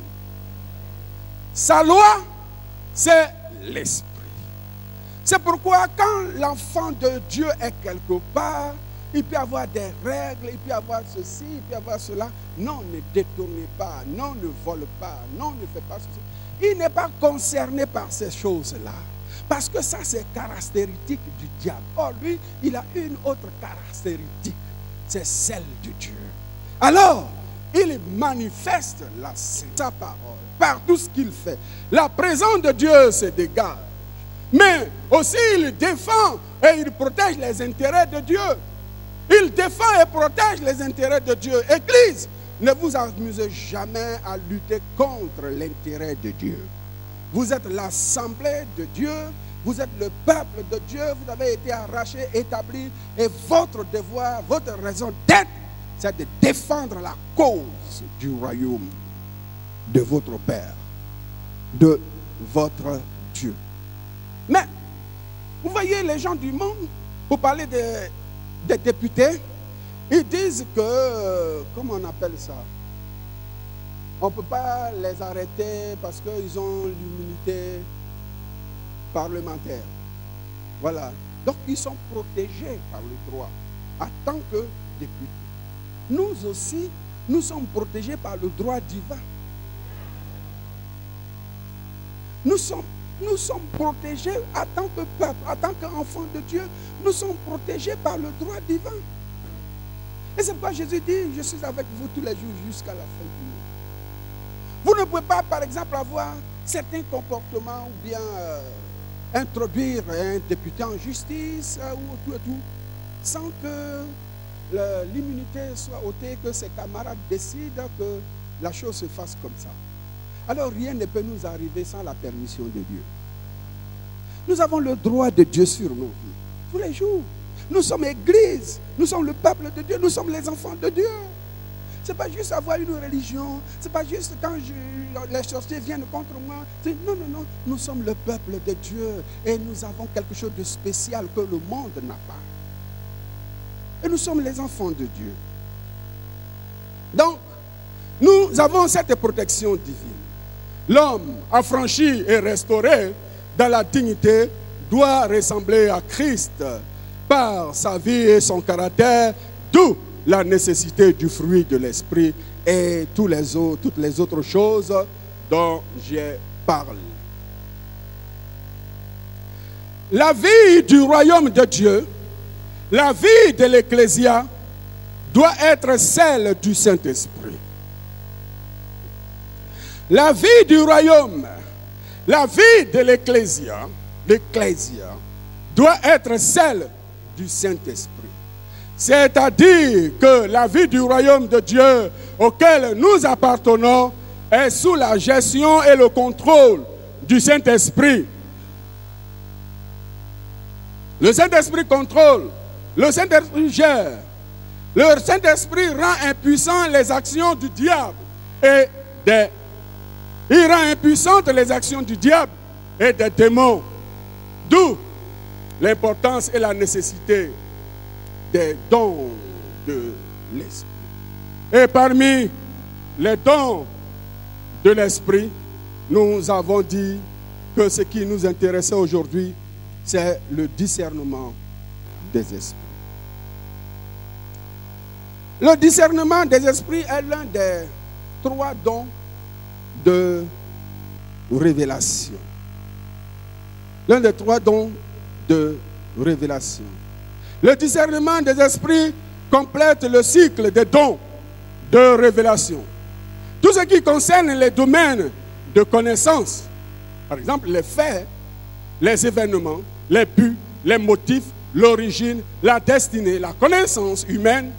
Sa loi, c'est l'esprit. C'est pourquoi quand l'enfant de Dieu est quelque part, il peut avoir des règles, il peut avoir ceci, il peut avoir cela. Non, ne détournez pas, non, ne vole pas, non, ne fais pas ceci. Il n'est pas concerné par ces choses-là. Parce que ça, c'est caractéristique du diable. Or, lui, il a une autre caractéristique. C'est celle de Dieu. Alors, il manifeste sa parole par tout ce qu'il fait. La présence de Dieu se dégage. Mais aussi, il défend et il protège les intérêts de Dieu. Il défend et protège les intérêts de Dieu. Église, ne vous amusez jamais à lutter contre l'intérêt de Dieu. Vous êtes l'assemblée de Dieu, vous êtes le peuple de Dieu, vous avez été arraché, établi, et votre devoir, votre raison d'être, c'est de défendre la cause du royaume de votre Père, de votre Dieu. Mais, vous voyez les gens du monde, pour parler des députés, ils disent que, comment on appelle ça? On ne peut pas les arrêter parce qu'ils ont l'immunité parlementaire. Voilà. Donc, ils sont protégés par le droit en tant que députés. Nous aussi, nous sommes protégés par le droit divin. Nous sommes protégés en tant que peuple, en tant qu'enfants de Dieu. Nous sommes protégés par le droit divin. Et c'est pourquoi Jésus dit, je suis avec vous tous les jours jusqu'à la fin du monde. Vous ne pouvez pas, par exemple, avoir certains comportements ou bien introduire un député en justice ou tout et tout, sans que l'immunité soit ôtée, que ses camarades décident que la chose se fasse comme ça. Alors rien ne peut nous arriver sans la permission de Dieu. Nous avons le droit de Dieu sur nos vies, tous les jours. Nous sommes église, nous sommes le peuple de Dieu, nous sommes les enfants de Dieu. Ce n'est pas juste avoir une religion, ce n'est pas juste quand les sorciers viennent contre moi. Non, non, non, nous sommes le peuple de Dieu et nous avons quelque chose de spécial que le monde n'a pas. Et nous sommes les enfants de Dieu. Donc, nous avons cette protection divine. L'homme affranchi et restauré dans la dignité doit ressembler à Christ par sa vie et son caractère, d'où la nécessité du fruit de l'esprit et toutes les autres choses dont j'ai parlé. La vie du royaume de Dieu, la vie de l'Ecclésia doit être celle du Saint-Esprit. La vie du royaume, la vie de l'Ecclésia doit être celle du Saint-Esprit. C'est-à-dire que la vie du royaume de Dieu auquel nous appartenons est sous la gestion et le contrôle du Saint-Esprit. Le Saint-Esprit contrôle, le Saint-Esprit gère. Le Saint-Esprit rend impuissant les actions du diable et il rend impuissantes les actions du diable et des démons. D'où l'importance et la nécessité des dons de l'Esprit. Et parmi les dons de l'esprit, nous avons dit que ce qui nous intéressait aujourd'hui, c'est le discernement des esprits. Le discernement des esprits est l'un des 3 dons de révélation. L'un des 3 dons de révélation. Le discernement des esprits complète le cycle des dons de révélation. Tout ce qui concerne les domaines de connaissance, par exemple les faits, les événements, les buts, les motifs, l'origine, la destinée, la connaissance humaine,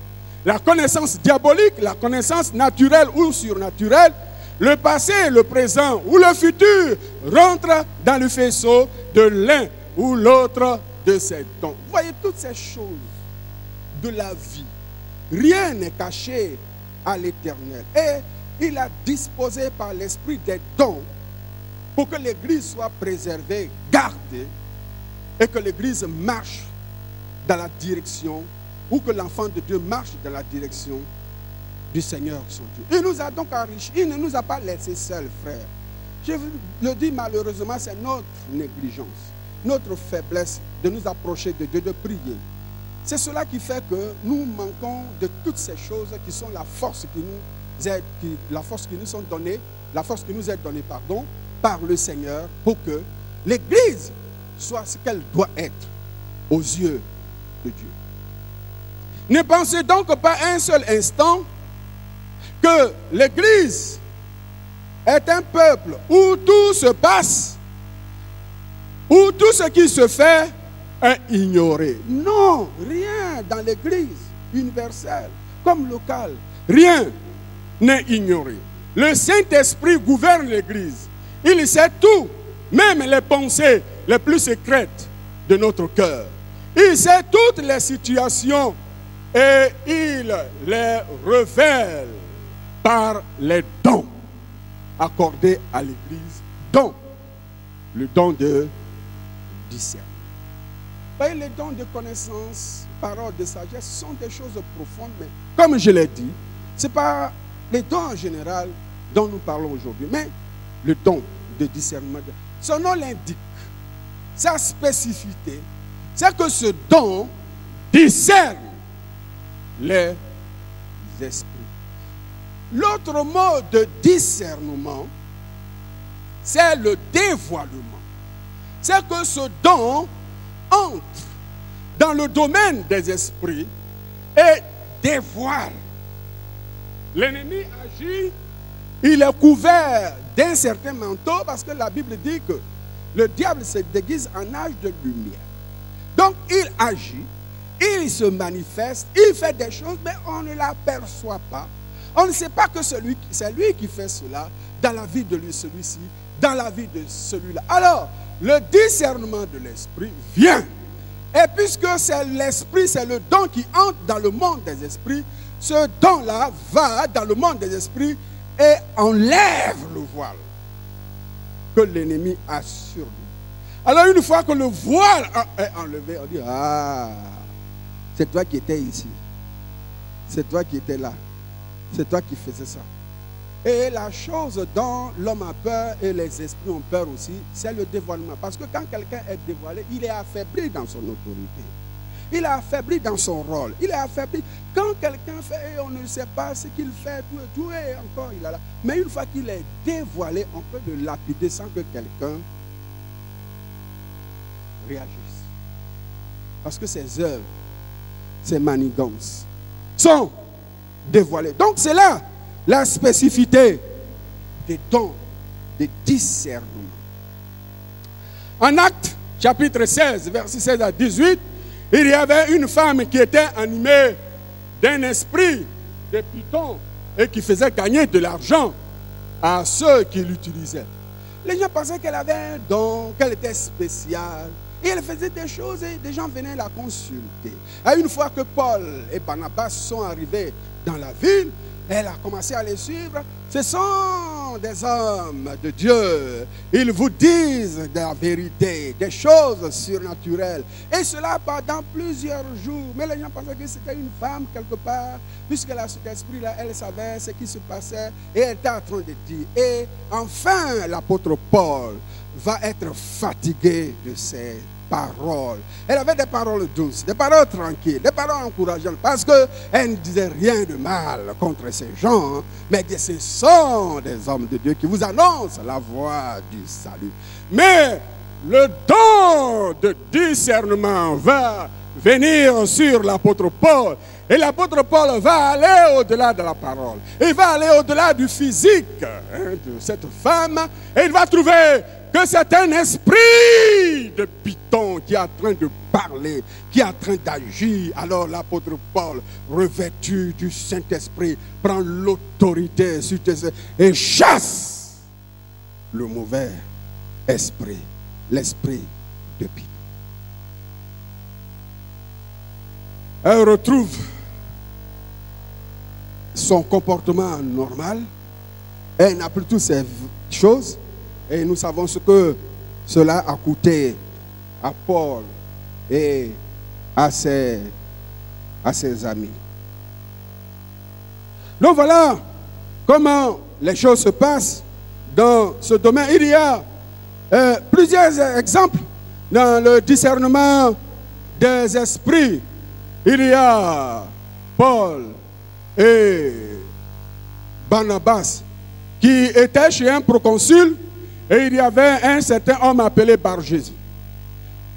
la connaissance diabolique, la connaissance naturelle ou surnaturelle, le passé, le présent ou le futur rentrent dans le faisceau de l'un ou l'autre de ces dons. Vous voyez toutes ces choses de la vie. Rien n'est caché à l'Éternel. Et il a disposé par l'Esprit des dons pour que l'Église soit préservée, gardée, et que l'Église marche dans la direction, ou que l'enfant de Dieu marche dans la direction du Seigneur son Dieu. Il nous a donc enrichis, il ne nous a pas laissés seuls, frères. Je vous le dis malheureusement, c'est notre négligence, notre faiblesse de nous approcher de Dieu, de prier. C'est cela qui fait que nous manquons de toutes ces choses qui sont la force qui nous sont données, la force qui nous est donnée, par le Seigneur, pour que l'Église soit ce qu'elle doit être aux yeux de Dieu. Ne pensez donc pas un seul instant que l'Église est un peuple où tout se passe, où tout ce qui se fait est ignoré. Non, rien dans l'Église universelle comme locale, rien n'est ignoré. Le Saint-Esprit gouverne l'Église. Il sait tout, même les pensées les plus secrètes de notre cœur. Il sait toutes les situations et il les révèle par les dons accordés à l'Église, dont le don de discernement. Et les dons de connaissance, paroles de sagesse sont des choses profondes, mais comme je l'ai dit, ce n'est pas les dons en général dont nous parlons aujourd'hui, mais le don de discernement. Son nom l'indique, sa spécificité, c'est que ce don discerne les esprits. L'autre mot de discernement, c'est le dévoilement. C'est que ce don entre dans le domaine des esprits et dévoile. L'ennemi agit, il est couvert d'un certain manteau parce que la Bible dit que le diable se déguise en âge de lumière. Donc il agit, il se manifeste, il fait des choses, mais on ne l'aperçoit pas. On ne sait pas que c'est lui qui fait cela dans la vie de celui-ci, dans la vie de celui-là. Alors, le discernement de l'esprit vient. Et puisque c'est l'esprit, c'est le don qui entre dans le monde des esprits, ce don-là va dans le monde des esprits et enlève le voile que l'ennemi a sur lui. Alors une fois que le voile est enlevé, on dit, ah, c'est toi qui étais ici. C'est toi qui étais là. C'est toi qui faisais ça. Et la chose dont l'homme a peur et les esprits ont peur aussi, c'est le dévoilement. Parce que quand quelqu'un est dévoilé, il est affaibli dans son autorité. Il est affaibli dans son rôle. Il est affaibli. Quand quelqu'un fait et on ne sait pas ce qu'il fait, tout et encore il a là. Mais une fois qu'il est dévoilé, on peut le lapider sans que quelqu'un réagisse. Parce que ses œuvres, ses manigances sont dévoilées. Donc c'est là la spécificité des dons de discernement. En Actes, chapitre 16, versets 16 à 18, il y avait une femme qui était animée d'un esprit de python et qui faisait gagner de l'argent à ceux qui l'utilisaient. Les gens pensaient qu'elle avait un don, qu'elle était spéciale. Et elle faisait des choses et des gens venaient la consulter. Et une fois que Paul et Barnabas sont arrivés dans la ville, elle a commencé à les suivre. Ce sont des hommes de Dieu. Ils vous disent de la vérité, des choses surnaturelles. Et cela pendant plusieurs jours. Mais les gens pensaient que c'était une femme quelque part, puisqu'elle a cet esprit-là, elle savait ce qui se passait et elle était en train de dire. Et enfin, l'apôtre Paul va être fatigué de ces paroles. Elle avait des paroles douces, des paroles tranquilles, des paroles encourageantes, parce qu'elle ne disait rien de mal contre ces gens, mais que ce sont des hommes de Dieu qui vous annoncent la voie du salut. Mais le don de discernement va venir sur l'apôtre Paul, et l'apôtre Paul va aller au-delà de la parole. Il va aller au-delà du physique de cette femme, et il va trouver que c'est un esprit de Python qui est en train de parler, qui est en train d'agir. Alors l'apôtre Paul, revêtu du Saint-Esprit, prend l'autorité sur tes et chasse le mauvais esprit, l'esprit de Python. Elle retrouve son comportement normal. Elle n'a plus toutes ces choses. Et nous savons ce que cela a coûté à Paul et à ses amis. Donc voilà comment les choses se passent dans ce domaine. Il y a plusieurs exemples dans le discernement des esprits. Il y a Paul et Barnabas qui étaient chez un proconsul. Et il y avait un certain homme appelé Bar-Jésus.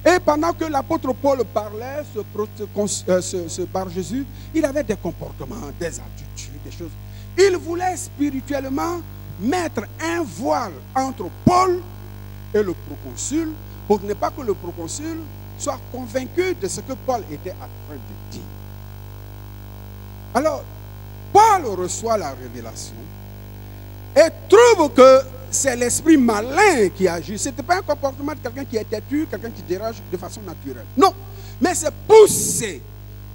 Et pendant que l'apôtre Paul parlait, ce Bar-Jésus, il avait des comportements, des attitudes, des choses. Il voulait spirituellement mettre un voile entre Paul et le proconsul pour ne pas que le proconsul soit convaincu de ce que Paul était en train de dire. Alors, Paul reçoit la révélation et trouve que c'est l'esprit malin qui agit. Ce n'était pas un comportement de quelqu'un qui est têtu, quelqu'un qui dérange de façon naturelle. Non, mais c'est poussé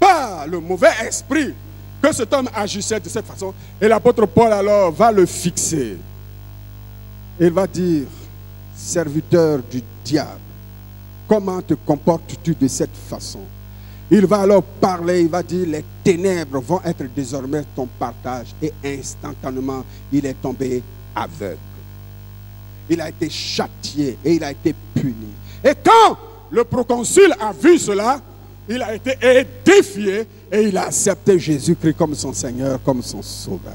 par le mauvais esprit que cet homme agissait de cette façon. Et l'apôtre Paul alors va le fixer. Il va dire, serviteur du diable, comment te comportes-tu de cette façon? Il va alors parler, il va dire, les ténèbres vont être désormais ton partage. Et instantanément, il est tombé aveugle. Il a été châtié et il a été puni. Et quand le proconsul a vu cela, il a été édifié et il a accepté Jésus-Christ comme son Seigneur, comme son Sauveur.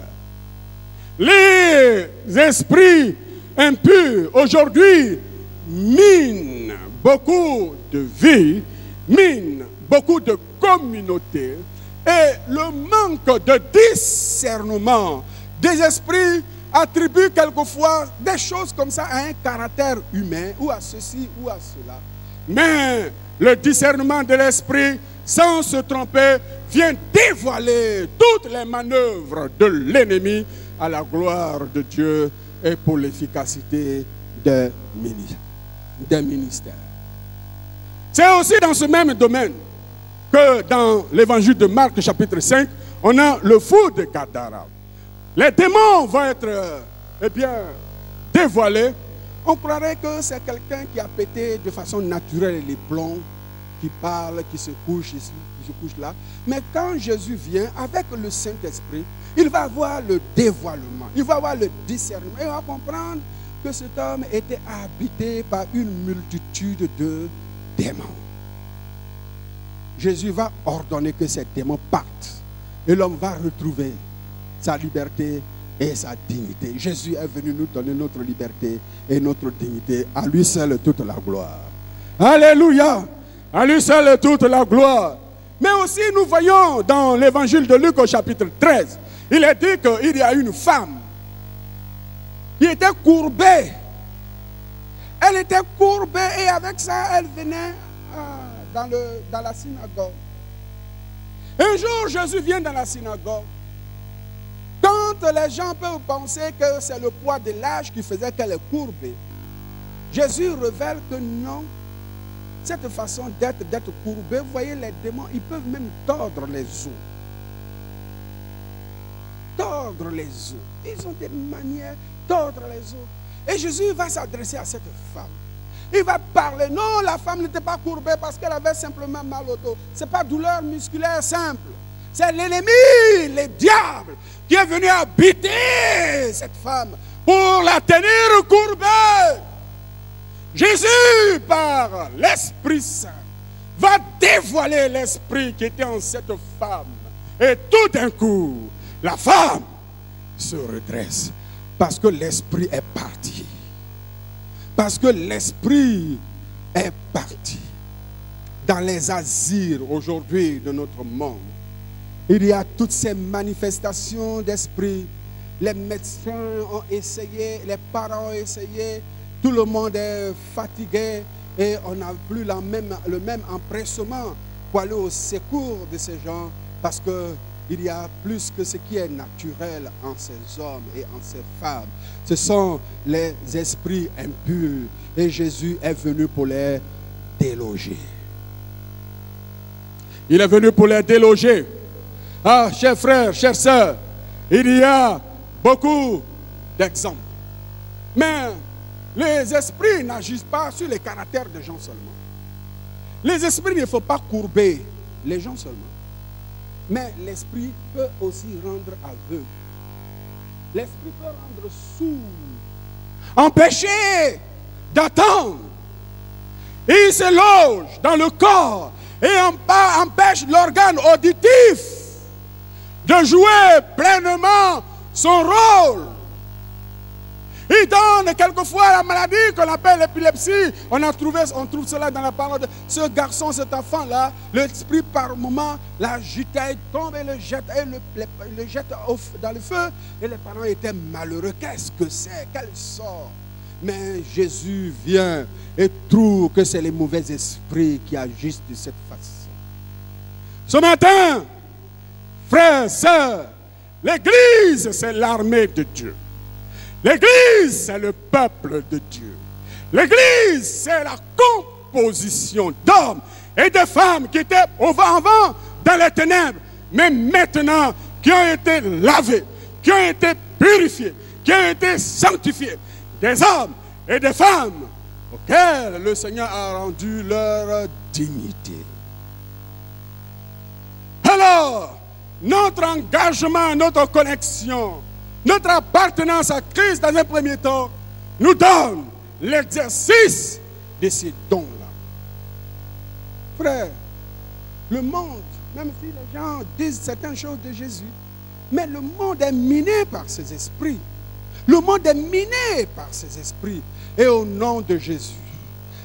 Les esprits impurs aujourd'hui minent beaucoup de vie, minent beaucoup de communautés, et le manque de discernement des esprits attribue quelquefois des choses comme ça à un caractère humain, ou à ceci, ou à cela. Mais le discernement de l'esprit, sans se tromper, vient dévoiler toutes les manœuvres de l'ennemi à la gloire de Dieu et pour l'efficacité des ministères. C'est aussi dans ce même domaine que dans l'évangile de Marc, chapitre 5, on a le fou de Gadara. Les démons vont être dévoilés. On croirait que c'est quelqu'un qui a pété de façon naturelle les plombs, qui parle, qui se couche ici, qui se couche là. Mais quand Jésus vient avec le Saint-Esprit, il va avoir le dévoilement, il va avoir le discernement. Et on va comprendre que cet homme était habité par une multitude de démons. Jésus va ordonner que ces démons partent. Et l'homme va retrouver sa liberté et sa dignité. Jésus est venu nous donner notre liberté et notre dignité. À lui seul toute la gloire. Alléluia! À lui seul toute la gloire. Mais aussi nous voyons dans l'évangile de Luc au chapitre 13, il est dit qu'il y a une femme qui était courbée. Elle était courbée et avec ça elle venait dans la synagogue. Un jour Jésus vient dans la synagogue. Quand les gens peuvent penser que c'est le poids de l'âge qui faisait qu'elle est courbée, Jésus révèle que non, cette façon d'être courbée, vous voyez les démons, ils peuvent même tordre les os. Tordre les os. Ils ont des manières, tordre les os. Et Jésus va s'adresser à cette femme. Il va parler. Non, la femme n'était pas courbée parce qu'elle avait simplement mal au dos. Ce n'est pas douleur musculaire simple. C'est l'ennemi, le diable, qui est venu habiter cette femme pour la tenir courbée. Jésus, par l'Esprit Saint, va dévoiler l'esprit qui était en cette femme. Et tout d'un coup, la femme se redresse parce que l'esprit est parti. Parce que l'esprit est parti. Dans les asiles aujourd'hui de notre monde, il y a toutes ces manifestations d'esprit. Les médecins ont essayé, les parents ont essayé, tout le monde est fatigué et on n'a plus le même empressement pour aller au secours de ces gens parce qu'il y a plus que ce qui est naturel en ces hommes et en ces femmes. Ce sont les esprits impurs et Jésus est venu pour les déloger. Il est venu pour les déloger. Ah, chers frères, chères sœurs, il y a beaucoup d'exemples. Mais les esprits n'agissent pas sur les caractères des gens seulement. Les esprits, il ne faut pas courber les gens seulement. Mais l'esprit peut aussi rendre aveugle. L'esprit peut rendre sourd. Empêcher d'attendre. Il se loge dans le corps et empêche l'organe auditif de jouer pleinement son rôle. Il donne quelquefois la maladie qu'on appelle l'épilepsie. On trouve cela dans la parole de ce garçon, cet enfant-là. L'esprit par moment l'agitait, il tombe et le jette, dans le feu. Et les parents étaient malheureux. Qu'est-ce que c'est? Quel sort? Mais Jésus vient et trouve que c'est les mauvais esprits qui agissent de cette façon. Ce matin, frères, sœurs, l'Église, c'est l'armée de Dieu. L'Église, c'est le peuple de Dieu. L'Église, c'est la composition d'hommes et de femmes qui étaient avant dans les ténèbres, mais maintenant qui ont été lavés, qui ont été purifiés, qui ont été sanctifiés. Des hommes et des femmes auxquels le Seigneur a rendu leur dignité. Alors, notre engagement, notre connexion, notre appartenance à Christ dans un premier temps nous donne l'exercice de ces dons-là. Frère, le monde, même si les gens disent certaines choses de Jésus, mais le monde est miné par ses esprits. Le monde est miné par ses esprits. Et au nom de Jésus,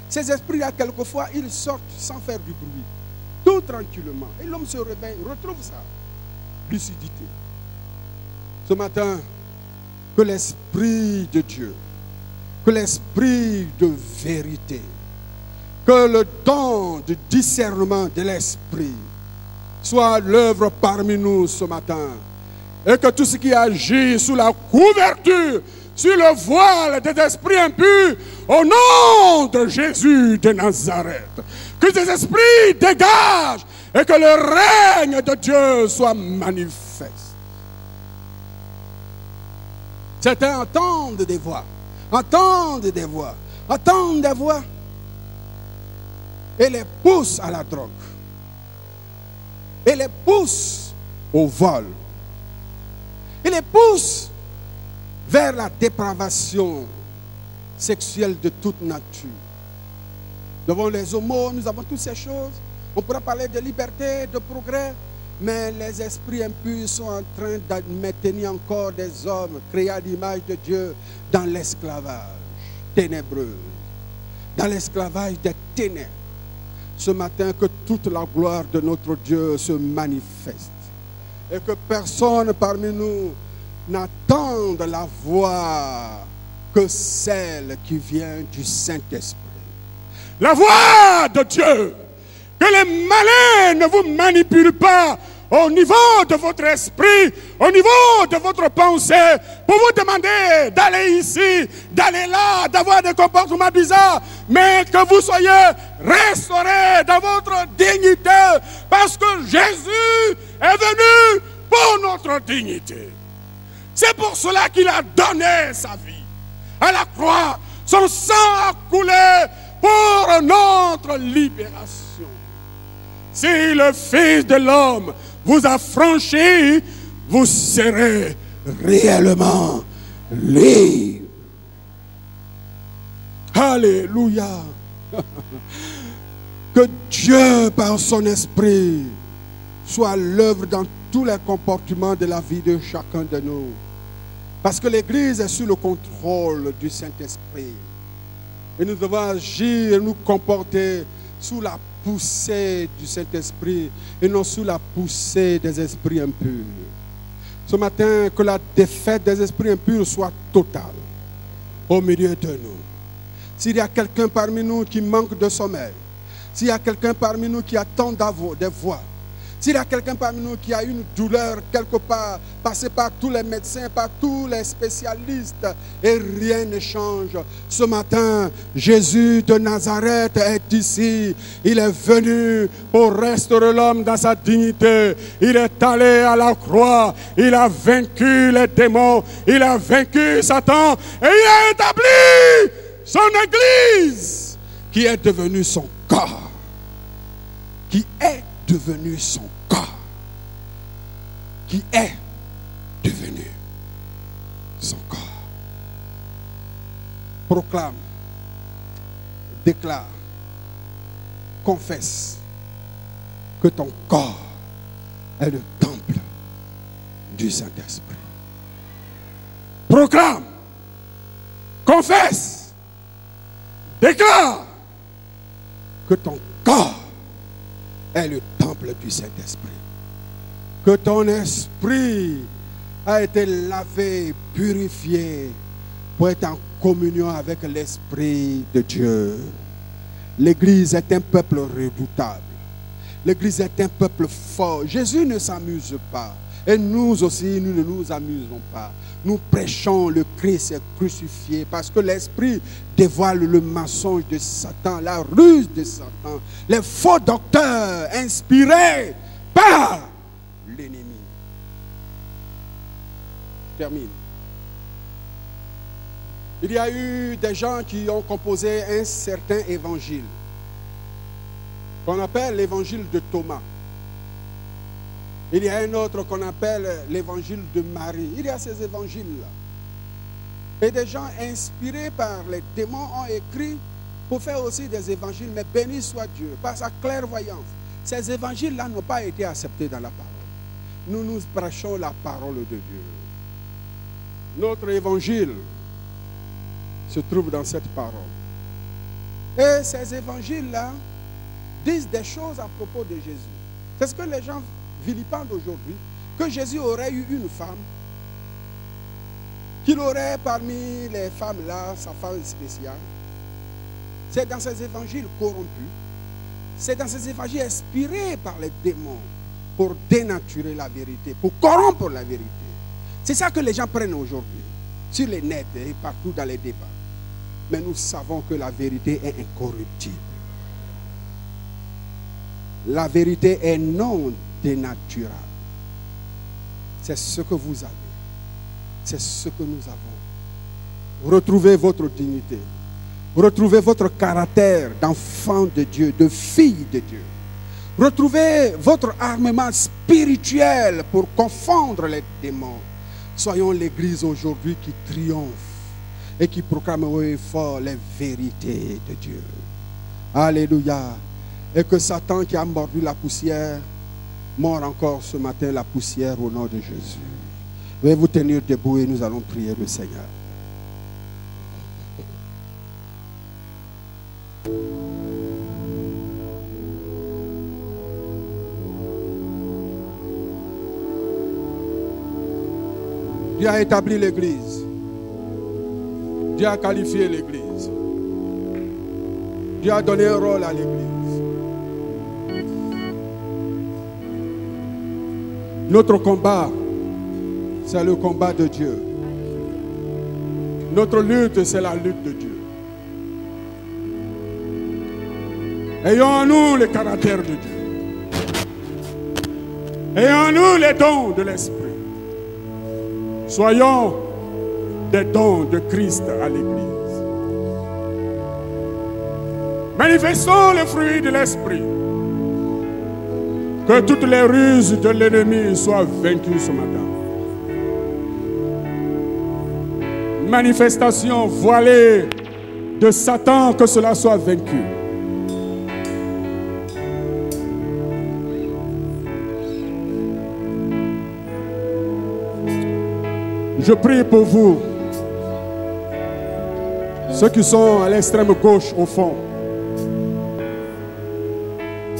ces esprits-là, quelquefois, ils sortent sans faire du bruit, tout tranquillement. Et l'homme se réveille, retrouve sa lucidité. Ce matin, que l'Esprit de Dieu, que l'Esprit de vérité, que le don de discernement de l'Esprit soit à l'œuvre parmi nous ce matin. Et que tout ce qui agit sous la couverture, sur le voile des esprits impurs, au nom de Jésus de Nazareth, que ces esprits dégagent et que le règne de Dieu soit manifeste. Certains entendent des voix, et les poussent à la drogue, et les poussent au vol, et les poussent vers la dépravation sexuelle de toute nature. Devant les homos, nous avons toutes ces choses. On pourra parler de liberté, de progrès, mais les esprits impurs sont en train de maintenir encore des hommes créés à l'image de Dieu dans l'esclavage ténébreux, dans l'esclavage des ténèbres. Ce matin, que toute la gloire de notre Dieu se manifeste et que personne parmi nous n'attende la voix que celle qui vient du Saint-Esprit. La voix de Dieu. Que les malins ne vous manipulent pas au niveau de votre esprit, au niveau de votre pensée, pour vous demander d'aller ici, d'aller là, d'avoir des comportements bizarres, mais que vous soyez restaurés dans votre dignité, parce que Jésus est venu pour notre dignité. C'est pour cela qu'il a donné sa vie. À la croix, son sang a coulé pour notre libération. Si le Fils de l'homme vous a franchi, vous serez réellement libre. Alléluia. Que Dieu, par son esprit, soit à l'œuvre dans tous les comportements de la vie de chacun de nous. Parce que l'Église est sous le contrôle du Saint-Esprit. Et nous devons agir et nous comporter sous la poussée du Saint-Esprit et non sous la poussée des esprits impurs. Ce matin, que la défaite des esprits impurs soit totale au milieu de nous. S'il y a quelqu'un parmi nous qui manque de sommeil, s'il y a quelqu'un parmi nous qui attend des voix, s'il y a quelqu'un parmi nous qui a une douleur quelque part, passé par tous les médecins, par tous les spécialistes, et rien ne change. Ce matin, Jésus de Nazareth est ici. Il est venu pour restaurer l'homme dans sa dignité. Il est allé à la croix. Il a vaincu les démons. Il a vaincu Satan. Et il a établi son Église, qui est devenue son corps. Qui est devenu son corps, qui est devenu son corps. Proclame, déclare, confesse que ton corps est le temple du Saint-Esprit. Proclame, confesse, déclare que ton corps est le temple du Saint-Esprit. Que ton esprit a été lavé, purifié pour être en communion avec l'Esprit de Dieu. L'Église est un peuple redoutable. L'Église est un peuple fort. Jésus ne s'amuse pas. Et nous aussi, nous ne nous amusons pas. Nous prêchons le Christ crucifié parce que l'Esprit dévoile le mensonge de Satan, la ruse de Satan, les faux docteurs inspirés par l'ennemi. Je termine. Il y a eu des gens qui ont composé un certain évangile qu'on appelle l'évangile de Thomas. Il y a un autre qu'on appelle l'évangile de Marie. Il y a ces évangiles-là. Et des gens inspirés par les démons ont écrit pour faire aussi des évangiles, mais béni soit Dieu, par sa clairvoyance. Ces évangiles-là n'ont pas été acceptés dans la parole. Nous nous prêchons la parole de Dieu. Notre évangile se trouve dans cette parole. Et ces évangiles-là disent des choses à propos de Jésus. C'est ce que les gens vilipendent aujourd'hui, que Jésus aurait eu une femme, qu'il aurait parmi les femmes-là sa femme spéciale. C'est dans ces évangiles corrompus, c'est dans ces évangiles inspirés par les démons pour dénaturer la vérité, pour corrompre la vérité. C'est ça que les gens prennent aujourd'hui, sur les nets et partout dans les débats. Mais nous savons que la vérité est incorruptible. La vérité est non dénaturable. C'est ce que vous avez. C'est ce que nous avons. Retrouvez votre dignité. Retrouvez votre caractère d'enfant de Dieu, de fille de Dieu. Retrouvez votre armement spirituel pour confondre les démons. Soyons l'Église aujourd'hui qui triomphe et qui proclame haut et fort les vérités de Dieu. Alléluia. Et que Satan qui a mordu la poussière mord encore ce matin la poussière au nom de Jésus. Veuillez vous tenir debout et nous allons prier le Seigneur. Dieu a établi l'Église. Dieu a qualifié l'Église. Dieu a donné un rôle à l'Église. Notre combat, c'est le combat de Dieu. Notre lutte, c'est la lutte de Dieu. Ayons en nous le caractère de Dieu. Ayons en nous les dons de l'Esprit. Soyons des dons de Christ à l'Église. Manifestons le fruit de l'Esprit. Que toutes les ruses de l'ennemi soient vaincues ce matin. Manifestation voilée de Satan, que cela soit vaincu. Je prie pour vous, ceux qui sont à l'extrême gauche au fond,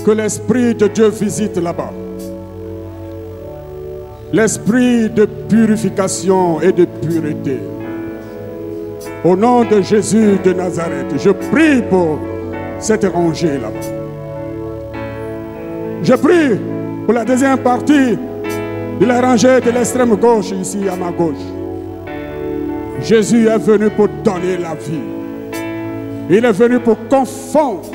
que l'Esprit de Dieu visite là-bas. L'Esprit de purification et de pureté. Au nom de Jésus de Nazareth, je prie pour cette rangée là-bas. Je prie pour la deuxième partie de la rangée de l'extrême gauche, ici à ma gauche. Jésus est venu pour donner la vie. Il est venu pour confondre.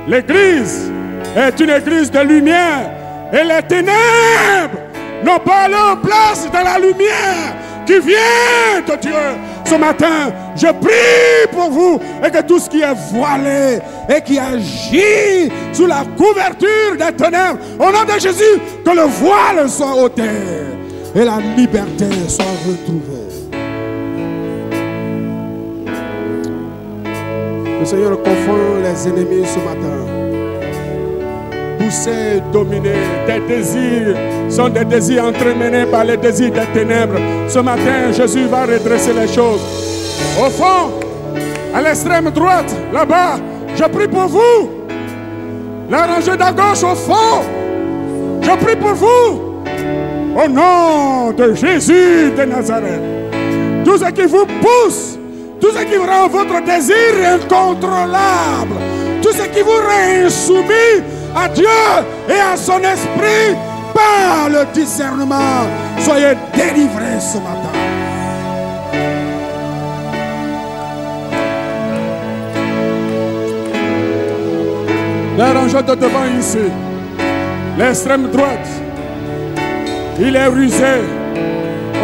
L'Église est une église de lumière. Et les ténèbres n'ont pas leur place dans la lumière qui vient de Dieu. Ce matin, je prie pour vous et que tout ce qui est voilé et qui agit sous la couverture des ténèbres, au nom de Jésus, que le voile soit ôté et la liberté soit retrouvée. Le Seigneur confond les ennemis ce matin. Pousser, dominer, des désirs sont des désirs entremenés par les désirs des ténèbres. Ce matin, Jésus va redresser les choses. Au fond, à l'extrême droite, là-bas, je prie pour vous. La rangée d'à gauche, au fond, je prie pour vous. Au nom de Jésus de Nazareth. Tout ce qui vous pousse, tout ce qui rend votre désir incontrôlable, tout ce qui vous rend insoumis à Dieu et à son esprit, par le discernement, soyez délivrés ce matin. La rangée de devant ici, l'extrême droite, il est rusé.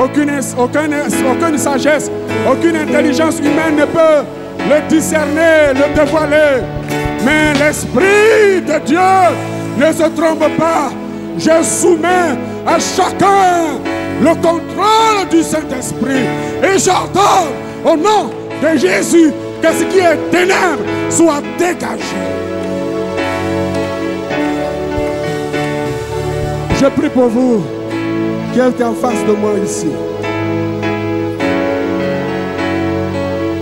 Aucune sagesse, aucune intelligence humaine ne peut le discerner, le dévoiler. Mais l'Esprit de Dieu ne se trompe pas. Je soumets à chacun le contrôle du Saint-Esprit. Et j'ordonne au nom de Jésus que ce qui est ténèbres soit dégagé. Je prie pour vous qui êtes en face de moi ici.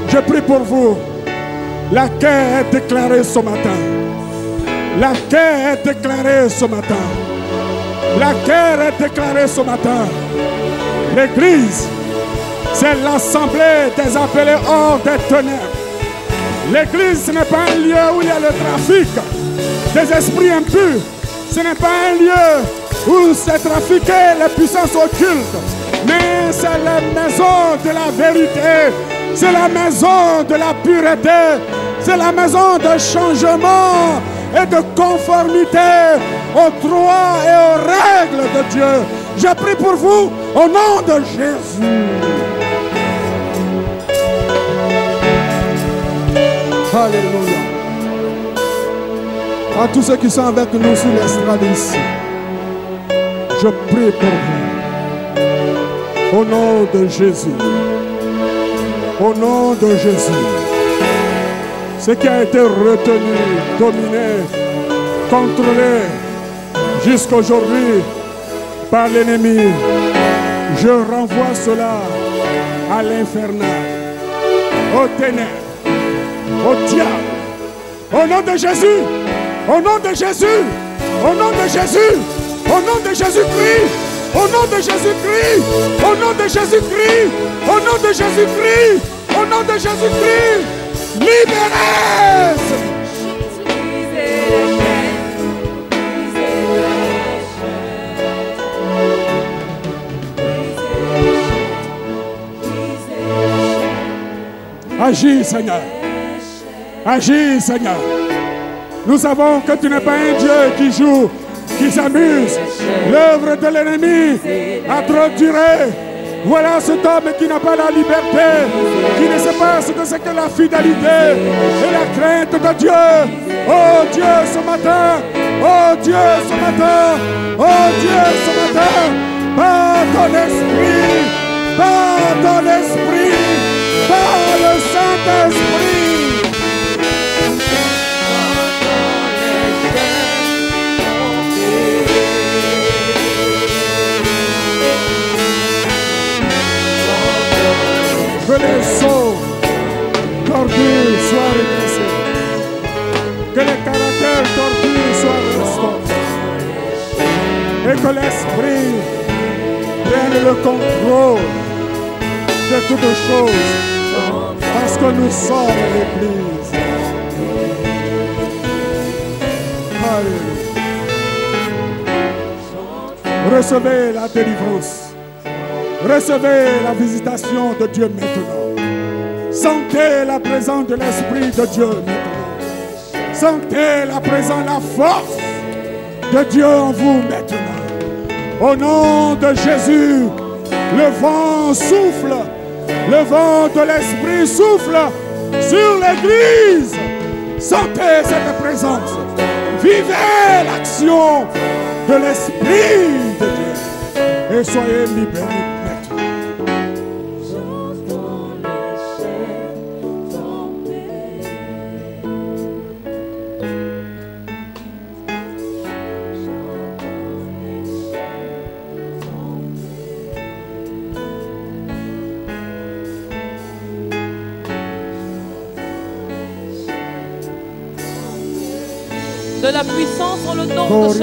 Je prie pour vous. La guerre est déclarée ce matin. La guerre est déclarée ce matin. La guerre est déclarée ce matin. L'Église, c'est l'assemblée des appelés hors des ténèbres. L'Église, ce n'est pas un lieu où il y a le trafic des esprits impurs. Ce n'est pas un lieu où c'est trafiqué les puissances occultes. Mais c'est la maison de la vérité. C'est la maison de la pureté. C'est la maison de changement et de conformité aux droits et aux règles de Dieu. Je prie pour vous au nom de Jésus. Alléluia. À tous ceux qui sont avec nous sur l'estrade ici, je prie pour vous. Au nom de Jésus. Au nom de Jésus. Ce qui a été retenu, dominé, contrôlé jusqu'aujourd'hui par l'ennemi, je renvoie cela à l'infernal, aux ténèbres, au diable. Au nom de Jésus, au nom de Jésus, au nom de Jésus, au nom de Jésus-Christ, au nom de Jésus-Christ, au nom de Jésus-Christ, au nom de Jésus-Christ, au nom de Jésus-Christ. Libérez! Agis, Seigneur. Agis, Seigneur. Nous savons que tu n'es pas un Dieu qui joue, qui s'amuse. L'œuvre de l'ennemi a trop duré. Voilà cet homme qui n'a pas la liberté, qui ne sait pas ce que c'est que la fidélité et la crainte de Dieu. Oh Dieu, ce matin, oh Dieu, ce matin, oh Dieu, ce matin, par ton esprit, par ton esprit, par le Saint-Esprit. Que les sceaux tordus soient redressés, que les caractères tordus soient restaurés, et que l'esprit prenne le contrôle de toutes choses, parce que nous sommes l'Église. Alléluia. Recevez la délivrance. Recevez la visitation de Dieu maintenant. Sentez la présence de l'Esprit de Dieu maintenant. Sentez la présence, la force de Dieu en vous maintenant. Au nom de Jésus, le vent souffle. Le vent de l'Esprit souffle sur l'Église. Sentez cette présence. Vivez l'action de l'Esprit de Dieu. Et soyez libérés. De la puissance en le nom de Jésus.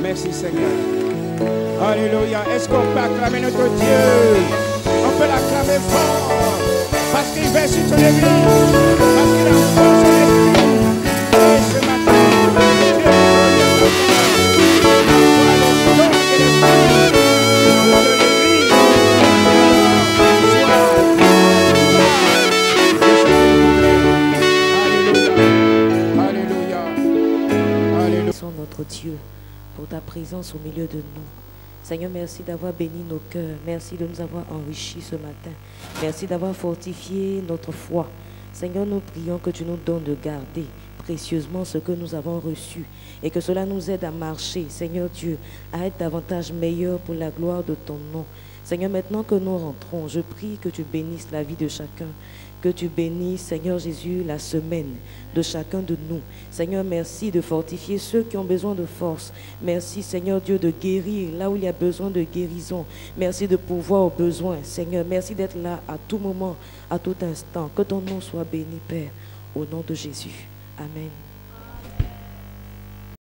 Merci Seigneur. Alléluia. Est-ce qu'on peut acclamer notre Dieu? On peut l'acclamer fort. Parce qu'il veille sur son église. Parce qu'il envoie son esprit. Et ce matin, Dieu notre Dieu, pour ta présence au milieu de nous. Seigneur, merci d'avoir béni nos cœurs. Merci de nous avoir enrichis ce matin. Merci d'avoir fortifié notre foi. Seigneur, nous prions que tu nous donnes de garder précieusement ce que nous avons reçu et que cela nous aide à marcher, Seigneur Dieu, à être davantage meilleur pour la gloire de ton nom. Seigneur, maintenant que nous rentrons, je prie que tu bénisses la vie de chacun. Que tu bénisses, Seigneur Jésus, la semaine de chacun de nous. Seigneur, merci de fortifier ceux qui ont besoin de force. Merci, Seigneur Dieu, de guérir là où il y a besoin de guérison. Merci de pouvoir aux besoins. Seigneur, merci d'être là à tout moment, à tout instant. Que ton nom soit béni, Père, au nom de Jésus. Amen.